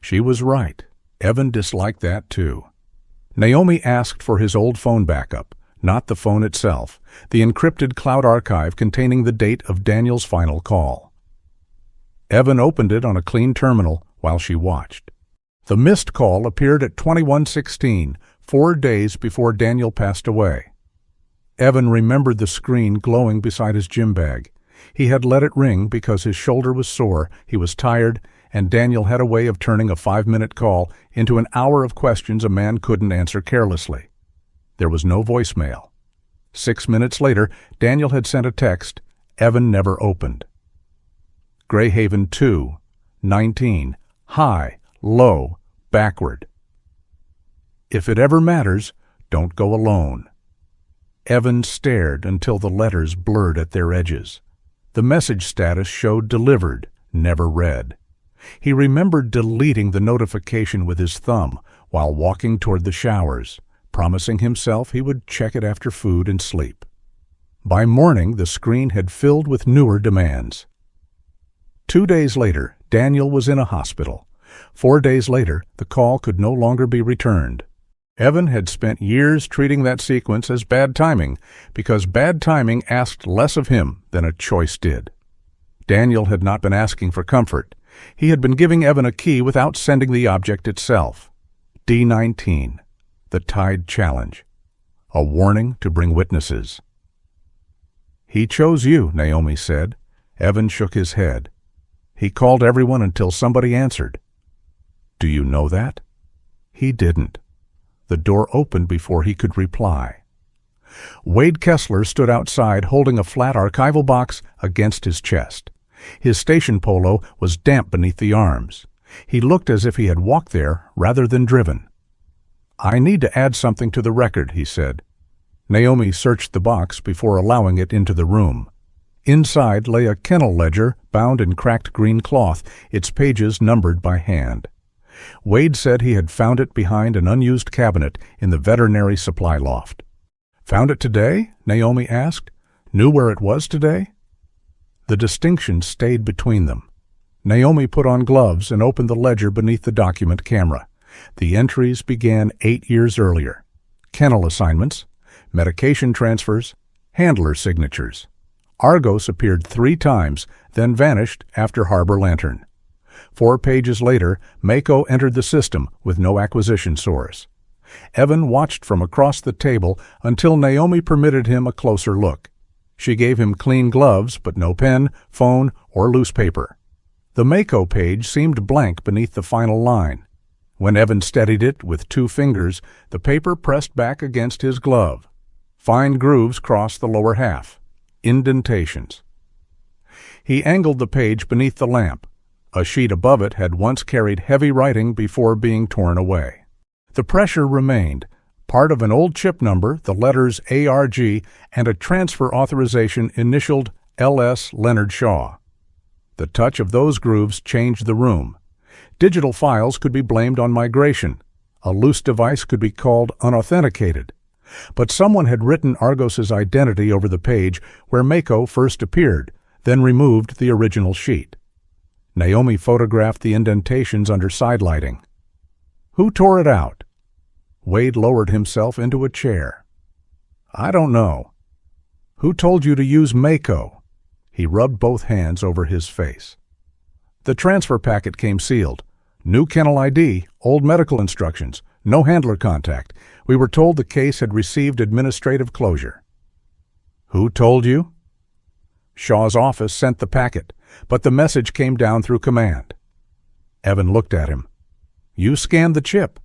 She was right. Evan disliked that too. Naomi asked for his old phone backup, not the phone itself, the encrypted cloud archive containing the date of Daniel's final call. Evan opened it on a clean terminal while she watched. The missed call appeared at 21:16, 4 days before Daniel passed away. Evan remembered the screen glowing beside his gym bag. He had let it ring because his shoulder was sore, he was tired, and Daniel had a way of turning a 5-minute call into an hour of questions a man couldn't answer carelessly. There was no voicemail. 6 minutes later, Daniel had sent a text Evan never opened. Greyhaven 2, 19, high, low, backward. If it ever matters, don't go alone. Evan stared until the letters blurred at their edges. The message status showed delivered, never read. He remembered deleting the notification with his thumb while walking toward the showers, promising himself he would check it after food and sleep. By morning, the screen had filled with newer demands. 2 days later, Daniel was in a hospital. 4 days later, the call could no longer be returned. Evan had spent years treating that sequence as bad timing because bad timing asked less of him than a choice did. Daniel had not been asking for comfort. He had been giving Evan a key without sending the object itself. D-19, the Tide Challenge. A warning to bring witnesses. "He chose you," Naomi said. Evan shook his head. "He called everyone until somebody answered." "Do you know that?" He didn't. The door opened before he could reply. Wade Kessler stood outside holding a flat archival box against his chest. His station polo was damp beneath the arms. He looked as if he had walked there rather than driven. "I need to add something to the record," he said. Naomi searched the box before allowing it into the room. Inside lay a kennel ledger bound in cracked green cloth, its pages numbered by hand. Wade said he had found it behind an unused cabinet in the veterinary supply loft. "Found it today?" Naomi asked. "Knew where it was today?" The distinction stayed between them. Naomi put on gloves and opened the ledger beneath the document camera. The entries began 8 years earlier. Kennel assignments, medication transfers, handler signatures. Argos appeared 3 times, then vanished after Harbor Lantern. 4 pages later, Mako entered the system with no acquisition source. Evan watched from across the table until Naomi permitted him a closer look. She gave him clean gloves, but no pen, phone, or loose paper. The Mako page seemed blank beneath the final line. When Evan steadied it with 2 fingers, the paper pressed back against his glove. Fine grooves crossed the lower half. Indentations. He angled the page beneath the lamp. A sheet above it had once carried heavy writing before being torn away. The pressure remained. Part of an old chip number, the letters ARG, and a transfer authorization initialed L.S. Leonard Shaw. The touch of those grooves changed the room. Digital files could be blamed on migration. A loose device could be called unauthenticated. But someone had written Argos's identity over the page where Mako first appeared, then removed the original sheet. Naomi photographed the indentations under side lighting. "Who tore it out?" Wade lowered himself into a chair. "I don't know." "Who told you to use Mako?" He rubbed both hands over his face. "The transfer packet came sealed. New kennel ID, old medical instructions, no handler contact. We were told the case had received administrative closure." "Who told you?" "Shaw's office sent the packet, but the message came down through command." Evan looked at him. "You scanned the chip."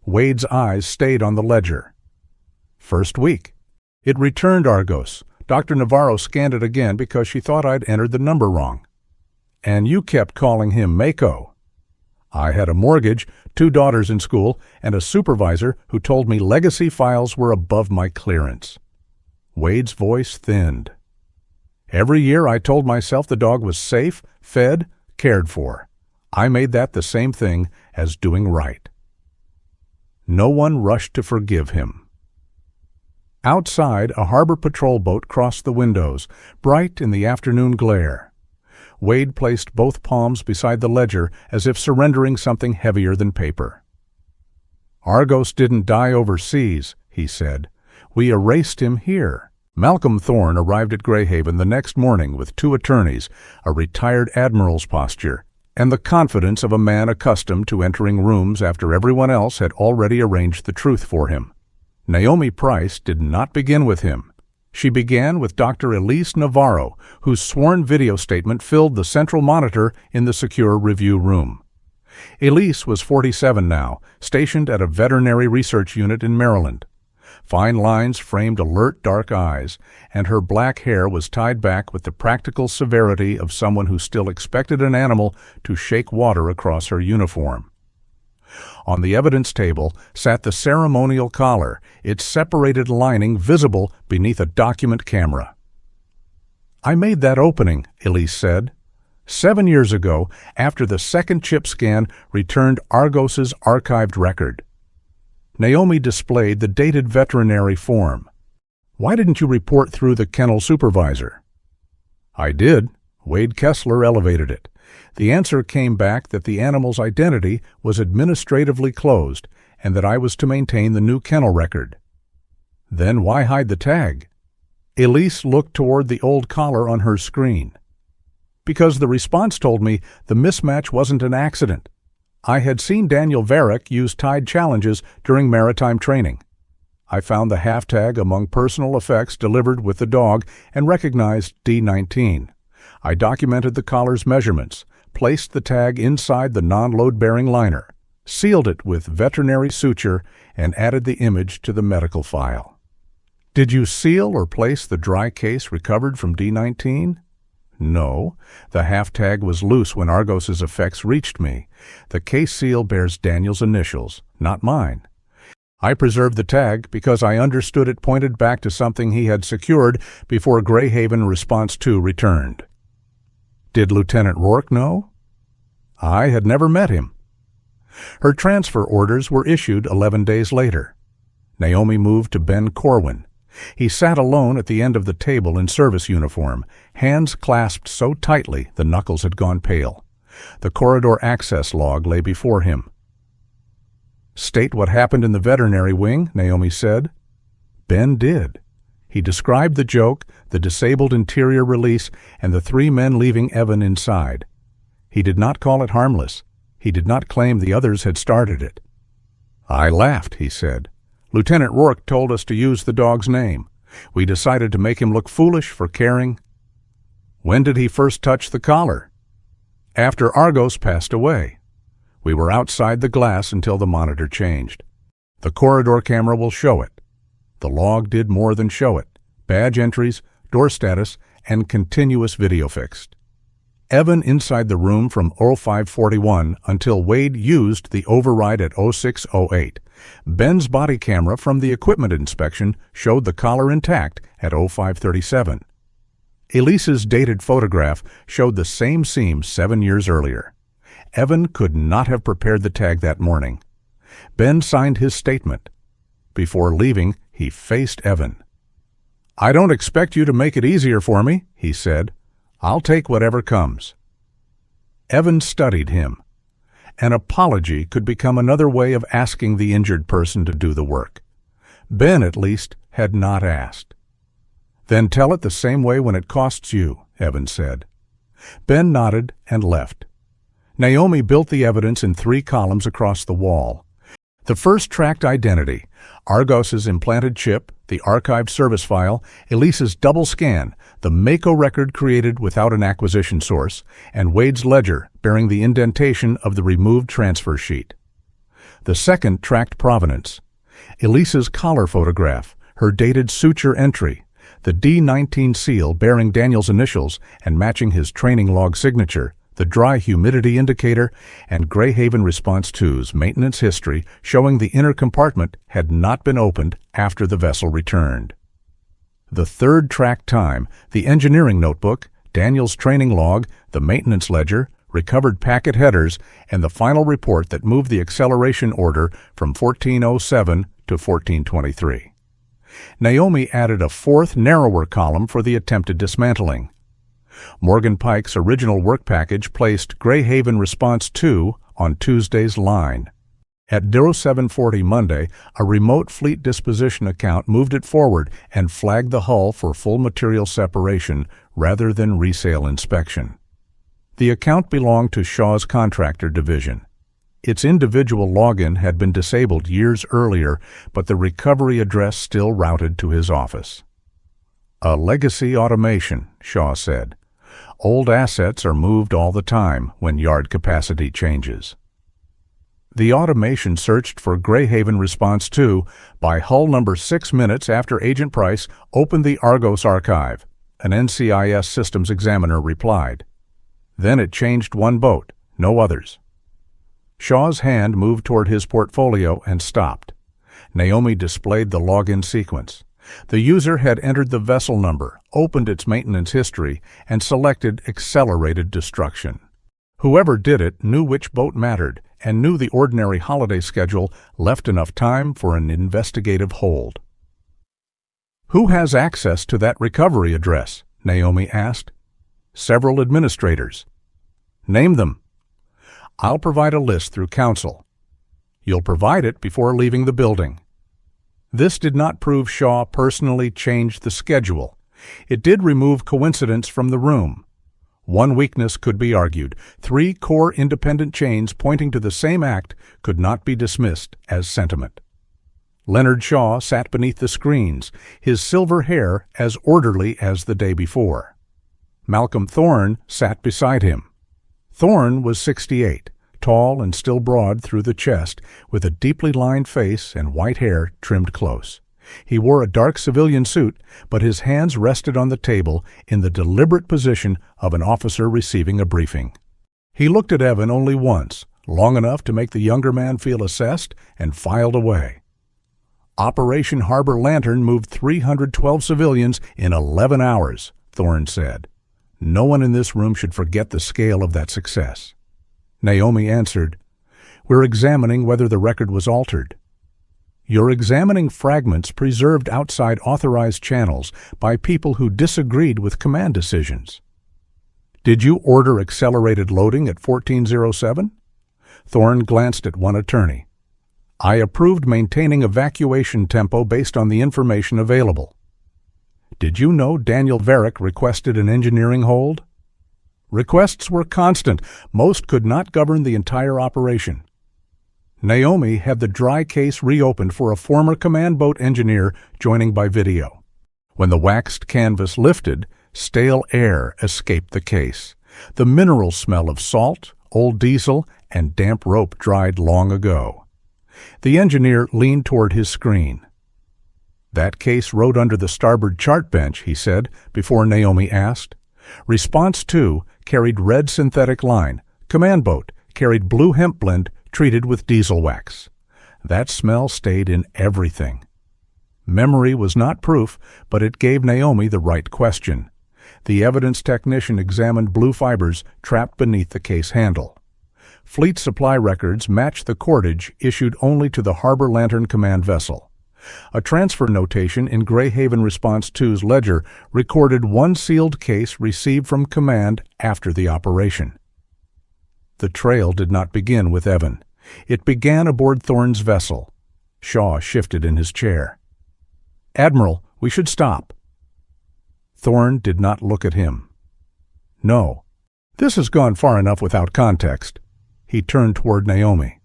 Wade's eyes stayed on the ledger. "First week. It returned Argos. Dr. Navarro scanned it again because she thought I'd entered the number wrong." "And you kept calling him Mako." "I had a mortgage, 2 daughters in school, and a supervisor who told me legacy files were above my clearance." Wade's voice thinned. "Every year I told myself the dog was safe, fed, cared for. I made that the same thing as doing right." No one rushed to forgive him. Outside, a harbor patrol boat crossed the windows, bright in the afternoon glare. Wade placed both palms beside the ledger as if surrendering something heavier than paper. "Argos didn't die overseas," he said. "We erased him here." Malcolm Thorne arrived at Greyhaven the next morning with 2 attorneys, a retired admiral's posture, and the confidence of a man accustomed to entering rooms after everyone else had already arranged the truth for him. Naomi Price did not begin with him. She began with Dr. Elise Navarro, whose sworn video statement filled the central monitor in the secure review room. Elise was 47 now, stationed at a veterinary research unit in Maryland. Fine lines framed alert dark eyes, and her black hair was tied back with the practical severity of someone who still expected an animal to shake water across her uniform. On the evidence table sat the ceremonial collar, its separated lining visible beneath a document camera. "I made that opening," Elise said. 7 years ago, after the second chip scan returned Argos's archived record. Naomi displayed the dated veterinary form. "Why didn't you report through the kennel supervisor?" "I did. Wade Kessler elevated it. The answer came back that the animal's identity was administratively closed and that I was to maintain the new kennel record." "Then why hide the tag?" Elise looked toward the old collar on her screen. "Because the response told me the mismatch wasn't an accident. I had seen Daniel Varick use tied challenges during maritime training. I found the half tag among personal effects delivered with the dog and recognized D19. I documented the collar's measurements, placed the tag inside the non-load-bearing liner, sealed it with veterinary suture, and added the image to the medical file." "Did you seal or place the dry case recovered from D19? "No. The half tag was loose when Argos's effects reached me. The case seal bears Daniel's initials, not mine. I preserved the tag because I understood it pointed back to something he had secured before Greyhaven Response 2 returned." "Did Lieutenant Rourke know?" "I had never met him." Her transfer orders were issued 11 days later. Naomi moved to Ben Corwin. He sat alone at the end of the table in service uniform, hands clasped so tightly the knuckles had gone pale. The corridor access log lay before him. "State what happened in the veterinary wing," Naomi said. Ben did. He described the joke, the disabled interior release, and the 3 men leaving Evan inside. He did not call it harmless. He did not claim the others had started it. "I laughed," he said. "Lieutenant Rourke told us to use the dog's name. We decided to make him look foolish for caring." "When did he first touch the collar?" "After Argos passed away. We were outside the glass until the monitor changed. The corridor camera will show it. The log did more than show it. Badge entries, door status, and continuous video fixed. Evan inside the room from 0541 until Wade used the override at 0608. Ben's body camera from the equipment inspection showed the collar intact at 0537. Elise's dated photograph showed the same seam 7 years earlier. Evan could not have prepared the tag that morning. Ben signed his statement. Before leaving, he faced Evan. "I don't expect you to make it easier for me," he said. "I'll take whatever comes." Evan studied him. An apology could become another way of asking the injured person to do the work. Ben, at least, had not asked. "Then tell it the same way when it costs you," Evan said. Ben nodded and left. Naomi built the evidence in 3 columns across the wall. The first tracked identity, Argos's implanted chip, the archived service file, Elise's double scan, the Mako record created without an acquisition source, and Wade's ledger bearing the indentation of the removed transfer sheet. The second tracked provenance, Elise's collar photograph, her dated suture entry, the D19 seal bearing Daniel's initials and matching his training log signature, the dry humidity indicator, and Greyhaven Response 2's maintenance history showing the inner compartment had not been opened after the vessel returned. The third track time, the engineering notebook, Daniel's training log, the maintenance ledger, recovered packet headers, and the final report that moved the acceleration order from 1407 to 1423. Naomi added a 4th, narrower column for the attempted dismantling. Morgan Pike's original work package placed Greyhaven Response 2 on Tuesday's line. At 0740 Monday, a remote fleet disposition account moved it forward and flagged the hull for full material separation rather than resale inspection. The account belonged to Shaw's contractor division. Its individual login had been disabled years earlier, but the recovery address still routed to his office. "A legacy automation," Shaw said. "Old assets are moved all the time when yard capacity changes." The automation searched for Greyhaven Response 2 by hull number 6 minutes after Agent Price opened the Argos archive, an NCIS systems examiner replied. Then it changed one boat, no others. Shaw's hand moved toward his portfolio and stopped. Naomi displayed the login sequence. The user had entered the vessel number, opened its maintenance history, and selected Accelerated Destruction. Whoever did it knew which boat mattered and knew the ordinary holiday schedule left enough time for an investigative hold. "Who has access to that recovery address?" Naomi asked. "Several administrators." "Name them." "I'll provide a list through council." "You'll provide it before leaving the building." This did not prove Shaw personally changed the schedule. It did remove coincidence from the room. One weakness could be argued. 3 core independent chains pointing to the same act could not be dismissed as sentiment. Leonard Shaw sat beneath the screens, his silver hair as orderly as the day before. Malcolm Thorne sat beside him. Thorne was 68, tall and still broad through the chest, with a deeply lined face and white hair trimmed close. He wore a dark civilian suit, but his hands rested on the table in the deliberate position of an officer receiving a briefing. He looked at Evan only once, long enough to make the younger man feel assessed, and filed away. "Operation Harbor Lantern moved 312 civilians in 11 hours, Thorne said. "No one in this room should forget the scale of that success." Naomi answered, "We're examining whether the record was altered." "You're examining fragments preserved outside authorized channels by people who disagreed with command decisions." "Did you order accelerated loading at 1407? Thorne glanced at one attorney. "I approved maintaining evacuation tempo based on the information available." "Did you know Daniel Varick requested an engineering hold?" "Requests were constant. Most could not govern the entire operation." Naomi had the dry case reopened for a former command boat engineer joining by video. When the waxed canvas lifted, stale air escaped the case. The mineral smell of salt, old diesel, and damp rope dried long ago. The engineer leaned toward his screen. "That case wrote under the starboard chart bench," he said, before Naomi asked. "Response 2 carried red synthetic line. Command boat carried blue hemp blend treated with diesel wax. That smell stayed in everything." Memory was not proof, but it gave Naomi the right question. The evidence technician examined blue fibers trapped beneath the case handle. Fleet supply records matched the cordage issued only to the Harbor Lantern command vessel. A transfer notation in Greyhaven Response 2's ledger recorded one sealed case received from command after the operation. The trail did not begin with Evan. It began aboard Thorne's vessel. Shaw shifted in his chair. "Admiral, we should stop." Thorne did not look at him. "No. This has gone far enough without context." He turned toward Naomi.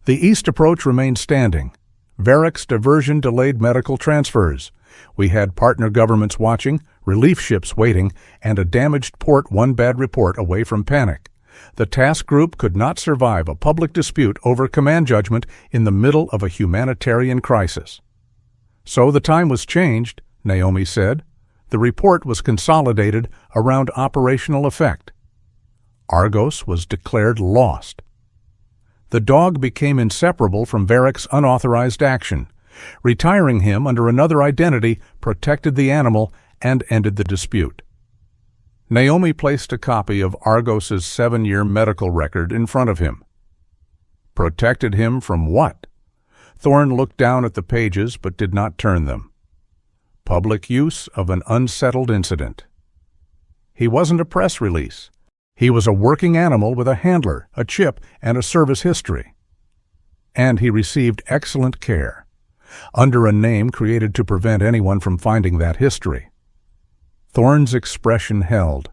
"The east approach remained standing. Varick's diversion delayed medical transfers. We had partner governments watching, relief ships waiting, and a damaged port one bad report away from panic. The task group could not survive a public dispute over command judgment in the middle of a humanitarian crisis." "So the time was changed," Naomi said. "The report was consolidated around operational effect." Argos was declared lost. The dog became inseparable from Varick's unauthorized action. Retiring him under another identity protected the animal and ended the dispute. Naomi placed a copy of Argos's 7-year medical record in front of him. "Protected him from what?" Thorne looked down at the pages but did not turn them. "Public use of an unsettled incident." He wasn't a press release. He was a working animal with a handler, a chip, and a service history. And he received excellent care, under a name created to prevent anyone from finding that history. Thorne's expression held.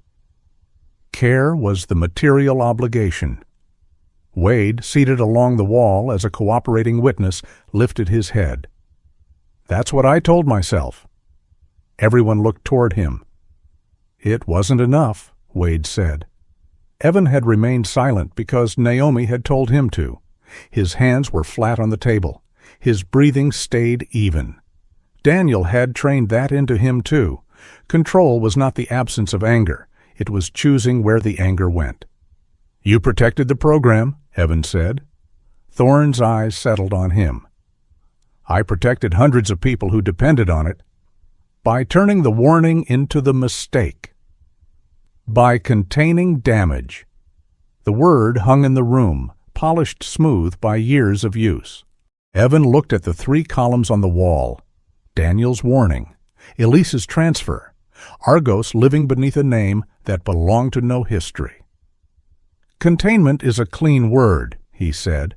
Care was the material obligation. Wade, seated along the wall as a cooperating witness, lifted his head. "That's what I told myself." Everyone looked toward him. "It wasn't enough," Wade said. Evan had remained silent because Naomi had told him to. His hands were flat on the table. His breathing stayed even. Daniel had trained that into him too. Control was not the absence of anger. It was choosing where the anger went. "You protected the program," Evan said. Thorne's eyes settled on him. I protected hundreds of people who depended on it by turning the warning into the mistake. By containing damage. The word hung in the room, polished smooth by years of use. Evan looked at the 3 columns on the wall. Daniel's warning, Elise's transfer, Argos living beneath a name that belonged to no history. Containment is a clean word, he said.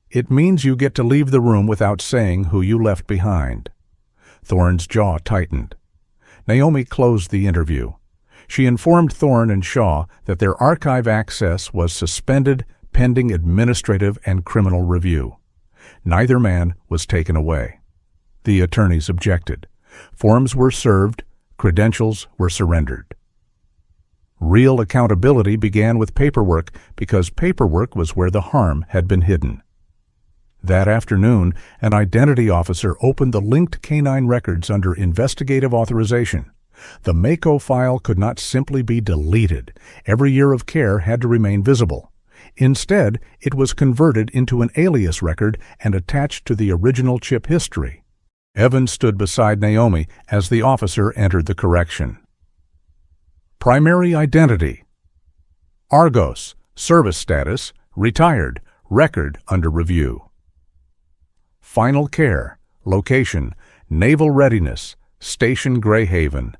It means you get to leave the room without saying who you left behind. Thorne's jaw tightened. Naomi closed the interview. She informed Thorne and Shaw that their archive access was suspended pending administrative and criminal review. Neither man was taken away. The attorneys objected. Forms were served, credentials were surrendered. Real accountability began with paperwork because paperwork was where the harm had been hidden. That afternoon, an identity officer opened the linked canine records under investigative authorization. The Mako file could not simply be deleted. Every year of care had to remain visible. Instead, it was converted into an alias record and attached to the original chip history. Evan stood beside Naomi as the officer entered the correction. Primary identity. Argos, service status, retired, record under review. Final care, location, naval readiness, station Greyhaven.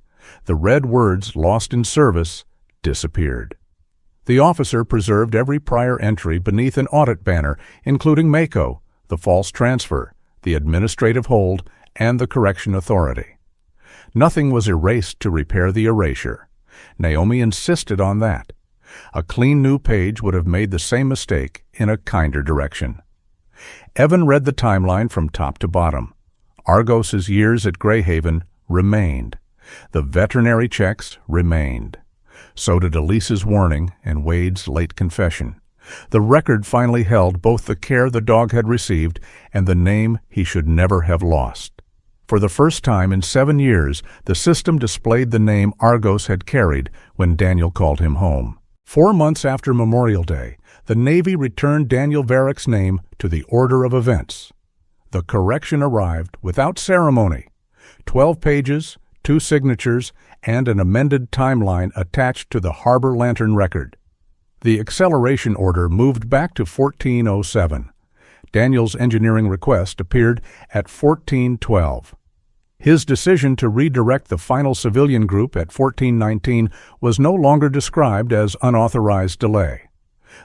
The red words lost in service disappeared. The officer preserved every prior entry beneath an audit banner, including Mako, the false transfer, the administrative hold, and the correction authority. Nothing was erased to repair the erasure. Naomi insisted on that. A clean new page would have made the same mistake in a kinder direction. Evan read the timeline from top to bottom. Argos's years at Greyhaven remained. The veterinary checks remained. So did Elise's warning and Wade's late confession. The record finally held both the care the dog had received and the name he should never have lost. For the first time in 7 years, the system displayed the name Argos had carried when Daniel called him home. 4 months after Memorial Day, the Navy returned Daniel Varick's name to the order of events. The correction arrived without ceremony. 12 pages, 2 signatures, and an amended timeline attached to the Harbor Lantern record. The acceleration order moved back to 1407. Daniel's engineering request appeared at 1412. His decision to redirect the final civilian group at 1419 was no longer described as unauthorized delay.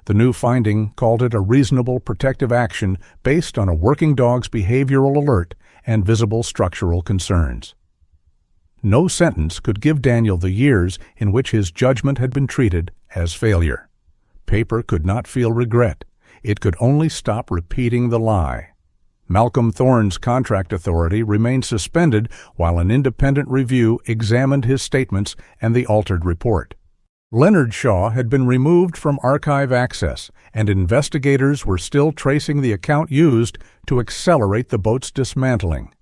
The new finding called it a reasonable protective action based on a working dog's behavioral alert and visible structural concerns. No sentence could give Daniel the years in which his judgment had been treated as failure. Paper could not feel regret. It could only stop repeating the lie. Malcolm Thorne's contract authority remained suspended while an independent review examined his statements and the altered report. Leonard Shaw had been removed from archive access, and investigators were still tracing the account used to accelerate the boat's dismantling.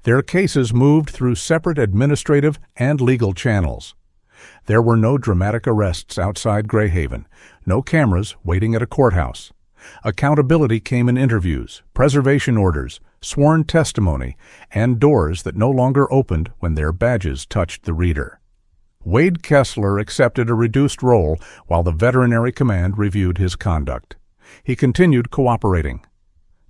Their cases moved through separate administrative and legal channels. There were no dramatic arrests outside Greyhaven, no cameras waiting at a courthouse. Accountability came in interviews, preservation orders, sworn testimony, and doors that no longer opened when their badges touched the reader. Wade Kessler accepted a reduced role while the Veterinary Command reviewed his conduct. He continued cooperating.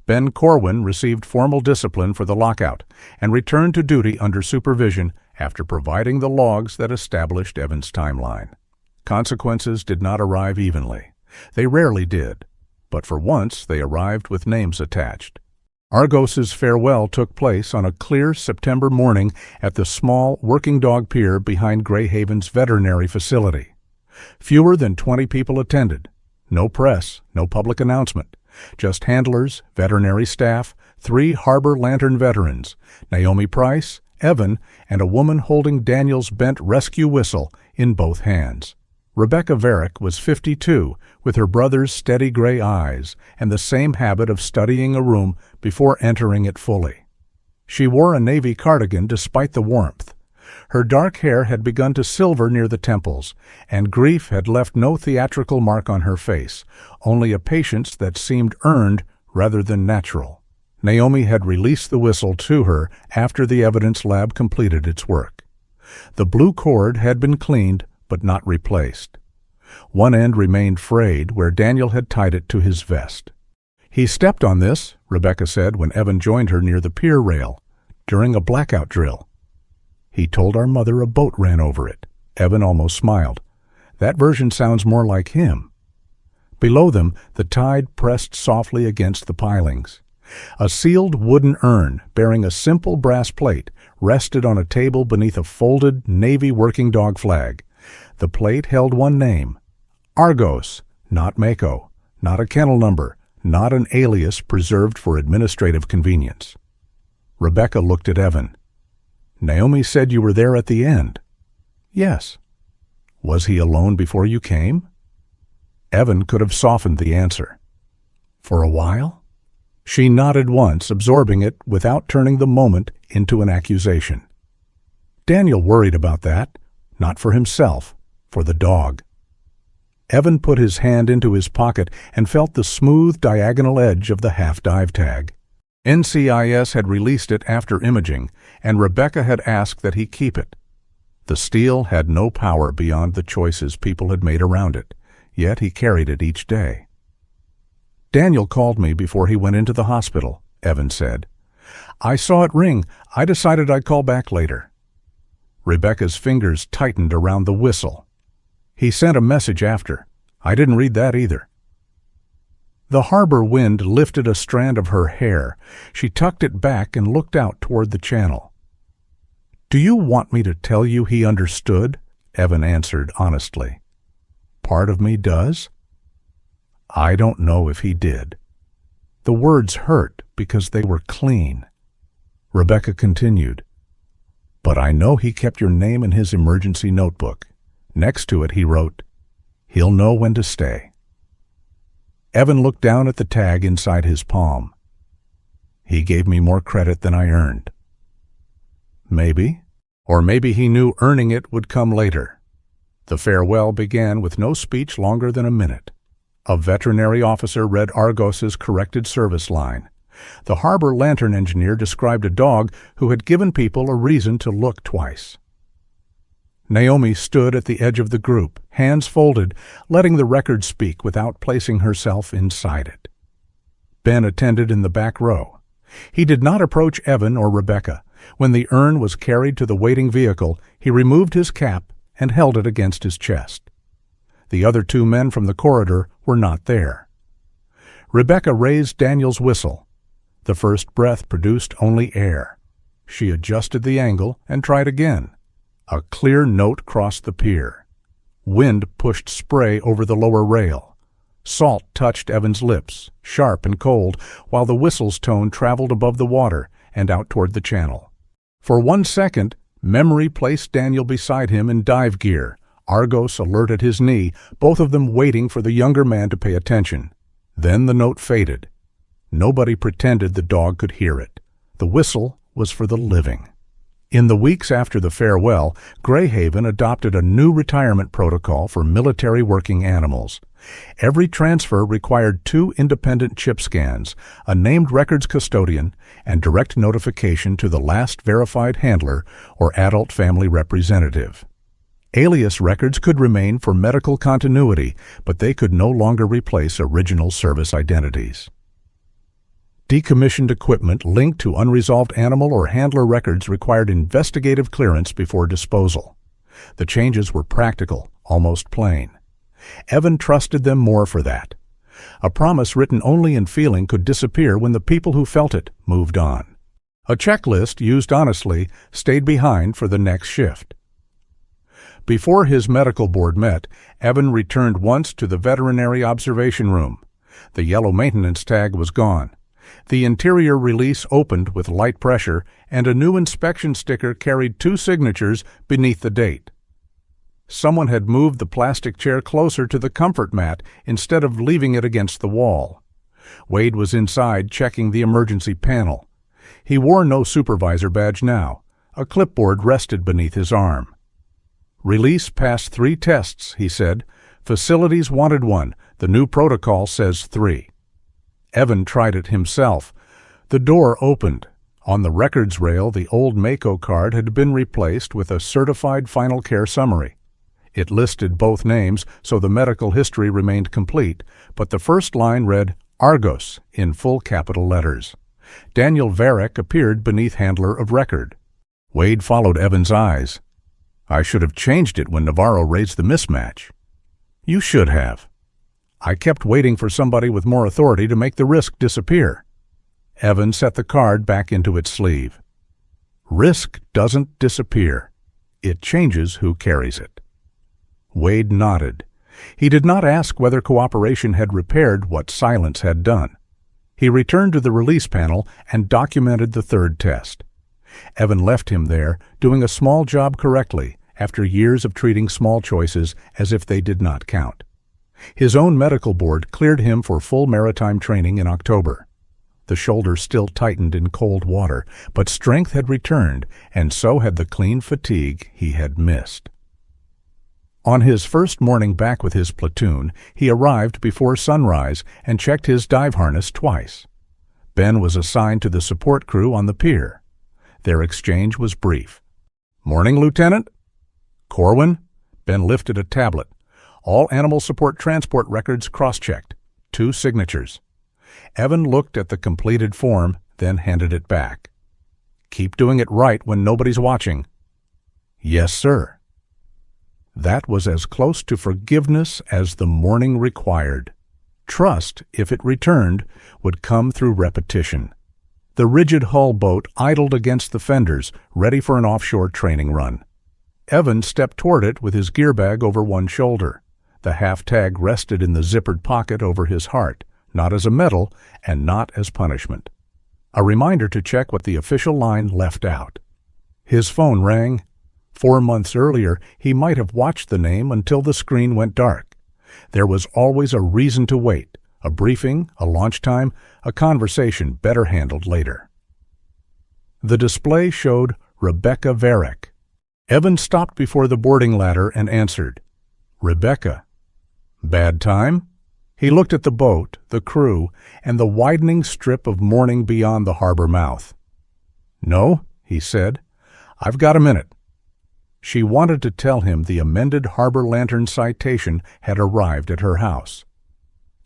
Ben Corwin received formal discipline for the lockout and returned to duty under supervision after providing the logs that established Evan's timeline. Consequences did not arrive evenly. They rarely did, but for once they arrived with names attached. Argos's farewell took place on a clear September morning at the small working dog pier behind Greyhaven's veterinary facility. Fewer than 20 people attended. No press, no public announcement. Just handlers, veterinary staff, 3 Harbor Lantern veterans, Naomi Price, Evan, and a woman holding Daniel's bent rescue whistle in both hands. Rebecca Varick was 52, with her brother's steady gray eyes and the same habit of studying a room before entering it fully. She wore a navy cardigan despite the warmth. Her dark hair had begun to silver near the temples, and grief had left no theatrical mark on her face, only a patience that seemed earned rather than natural. Naomi had released the whistle to her after the evidence lab completed its work. The blue cord had been cleaned but not replaced. One end remained frayed where Daniel had tied it to his vest. "He stepped on this," Rebecca said when Evan joined her near the pier rail, during a blackout drill. "He told our mother a boat ran over it." Evan almost smiled. "That version sounds more like him." Below them, the tide pressed softly against the pilings. A sealed wooden urn bearing a simple brass plate rested on a table beneath a folded Navy working dog flag. The plate held one name, Argos, not Mako, not a kennel number, not an alias preserved for administrative convenience. Rebecca looked at Evan. "Naomi said you were there at the end." "Yes." "Was he alone before you came?" Evan could have softened the answer. "For a while?" She nodded once, absorbing it without turning the moment into an accusation. Daniel worried about that, not for himself, for the dog. Evan put his hand into his pocket and felt the smooth diagonal edge of the half-dive tag. NCIS had released it after imaging, and Rebecca had asked that he keep it. The steel had no power beyond the choices people had made around it, yet he carried it each day. "Daniel called me before he went into the hospital," Evan said. "I saw it ring. I decided I'd call back later." Rebecca's fingers tightened around the whistle. "He sent a message after. I didn't read that either." The harbor wind lifted a strand of her hair. She tucked it back and looked out toward the channel. "Do you want me to tell you he understood?" Evan answered honestly. "Part of me does." "I don't know if he did." The words hurt because they were clean. Rebecca continued, "But I know he kept your name in his emergency notebook. Next to it he wrote, 'He'll know when to stay.'" Evan looked down at the tag inside his palm. "He gave me more credit than I earned." Maybe. Or maybe he knew earning it would come later. The farewell began with no speech longer than a minute. A veterinary officer read Argos's corrected service line. The harbor lantern engineer described a dog who had given people a reason to look twice. Naomi stood at the edge of the group, hands folded, letting the record speak without placing herself inside it. Ben attended in the back row. He did not approach Evan or Rebecca. When the urn was carried to the waiting vehicle, he removed his cap and held it against his chest. The other two men from the corridor were not there. Rebecca raised Daniel's whistle. The first breath produced only air. She adjusted the angle and tried again. A clear note crossed the pier. Wind pushed spray over the lower rail. Salt touched Evan's lips, sharp and cold, while the whistle's tone traveled above the water and out toward the channel. For 1 second, memory placed Daniel beside him in dive gear, Argos alert at his knee, both of them waiting for the younger man to pay attention. Then the note faded. Nobody pretended the dog could hear it. The whistle was for the living. In the weeks after the farewell, Greyhaven adopted a new retirement protocol for military working animals. Every transfer required 2 independent chip scans, a named records custodian, and direct notification to the last verified handler or adult family representative. Alias records could remain for medical continuity, but they could no longer replace original service identities. Decommissioned equipment linked to unresolved animal or handler records required investigative clearance before disposal. The changes were practical, almost plain. Evan trusted them more for that. A promise written only in feeling could disappear when the people who felt it moved on. A checklist, used honestly, stayed behind for the next shift. Before his medical board met, Evan returned once to the veterinary observation room. The yellow maintenance tag was gone. The interior release opened with light pressure, and a new inspection sticker carried 2 signatures beneath the date. Someone had moved the plastic chair closer to the comfort mat instead of leaving it against the wall. Wade was inside checking the emergency panel. He wore no supervisor badge now. A clipboard rested beneath his arm. "Release passed 3 tests," he said. "Facilities wanted 1. The new protocol says 3. Evan tried it himself. The door opened. On the records rail, the old Mako card had been replaced with a certified final care summary. It listed both names, so the medical history remained complete, but the first line read Argos in full capital letters. Daniel Varick appeared beneath Handler of Record. Wade followed Evan's eyes. "I should have changed it when Navarro raised the mismatch." "You should have." "I kept waiting for somebody with more authority to make the risk disappear." Evan set the card back into its sleeve. "Risk doesn't disappear. It changes who carries it." Wade nodded. He did not ask whether cooperation had repaired what silence had done. He returned to the release panel and documented the 3rd test. Evan left him there, doing a small job correctly, after years of treating small choices as if they did not count. His own medical board cleared him for full maritime training in October. The shoulder still tightened in cold water, but strength had returned, and so had the clean fatigue he had missed. On his first morning back with his platoon, he arrived before sunrise and checked his dive harness twice. Ben was assigned to the support crew on the pier. Their exchange was brief. "Morning, Lieutenant." "Corwin?" Ben lifted a tablet. "All animal support transport records cross-checked. 2 signatures." Evan looked at the completed form, then handed it back. "Keep doing it right when nobody's watching." "Yes, sir." That was as close to forgiveness as the morning required. Trust, if it returned, would come through repetition. The rigid hull boat idled against the fenders, ready for an offshore training run. Evan stepped toward it with his gear bag over one shoulder. The half-tag rested in the zippered pocket over his heart, not as a medal and not as punishment. A reminder to check what the official line left out. His phone rang. 4 months earlier, he might have watched the name until the screen went dark. There was always a reason to wait, a briefing, a launch time, a conversation better handled later. The display showed Rebecca Varick. Evan stopped before the boarding ladder and answered, "Rebecca." "Bad time?" He looked at the boat, the crew, and the widening strip of morning beyond the harbor mouth. "No," he said. "I've got a minute." She wanted to tell him the amended Harbor Lantern citation had arrived at her house.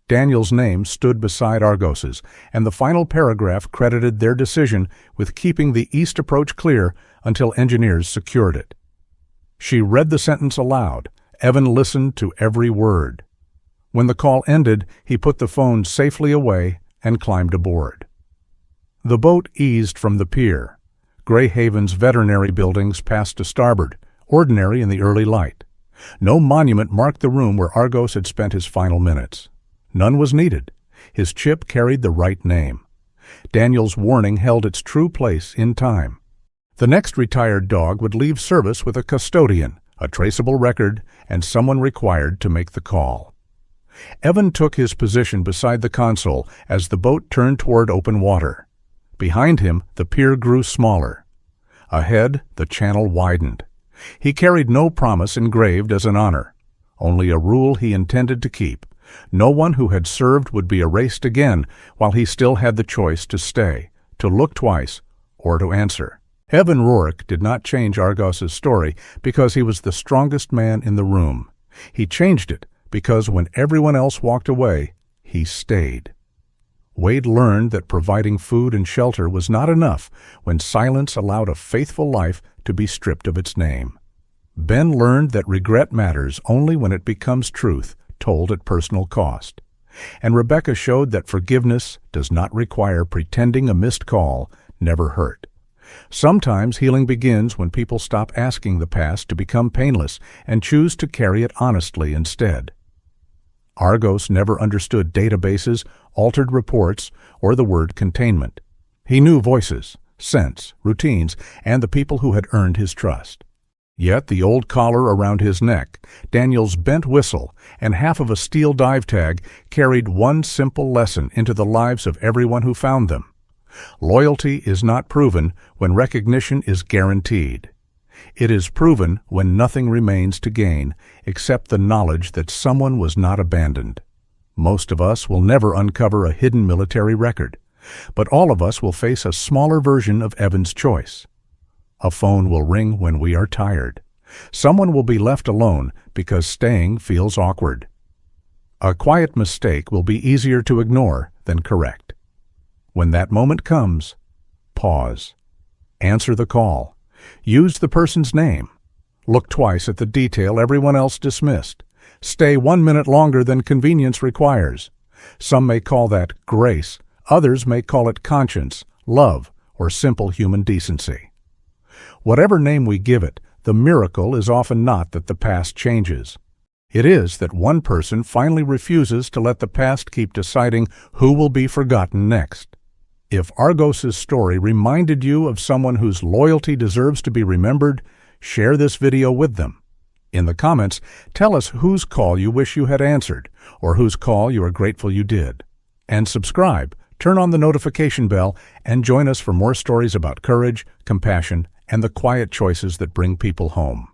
Daniel's name stood beside Argos's, and the final paragraph credited their decision with keeping the east approach clear until engineers secured it. She read the sentence aloud. Evan listened to every word. When the call ended, he put the phone safely away and climbed aboard. The boat eased from the pier. Grey Haven's veterinary buildings passed to starboard, ordinary in the early light. No monument marked the room where Argos had spent his final minutes. None was needed. His chip carried the right name. Daniel's warning held its true place in time. The next retired dog would leave service with a custodian, a traceable record, and someone required to make the call. Evan took his position beside the console as the boat turned toward open water. Behind him, the pier grew smaller. Ahead, the channel widened. He carried no promise engraved as an honor, only a rule he intended to keep. No one who had served would be erased again while he still had the choice to stay, to look twice, or to answer. Evan Rourke did not change Argos's story because he was the strongest man in the room. He changed it because when everyone else walked away, he stayed. Wade learned that providing food and shelter was not enough when silence allowed a faithful life to be stripped of its name. Ben learned that regret matters only when it becomes truth, told at personal cost. And Rebecca showed that forgiveness does not require pretending a missed call never hurt. Sometimes healing begins when people stop asking the past to become painless and choose to carry it honestly instead. Argos never understood databases, altered reports, or the word containment. He knew voices, scents, routines, and the people who had earned his trust. Yet the old collar around his neck, Daniel's bent whistle, and half of a steel dive tag carried one simple lesson into the lives of everyone who found them. Loyalty is not proven when recognition is guaranteed. It is proven when nothing remains to gain except the knowledge that someone was not abandoned. Most of us will never uncover a hidden military record, but all of us will face a smaller version of Evan's choice. A phone will ring when we are tired. Someone will be left alone because staying feels awkward. A quiet mistake will be easier to ignore than correct. When that moment comes, pause. Answer the call. Use the person's name. Look twice at the detail everyone else dismissed. Stay 1 minute longer than convenience requires. Some may call that grace. Others may call it conscience, love, or simple human decency. Whatever name we give it, the miracle is often not that the past changes. It is that one person finally refuses to let the past keep deciding who will be forgotten next. If Argos's story reminded you of someone whose loyalty deserves to be remembered, share this video with them. In the comments, tell us whose call you wish you had answered, or whose call you are grateful you did. And subscribe, turn on the notification bell, and join us for more stories about courage, compassion, and the quiet choices that bring people home.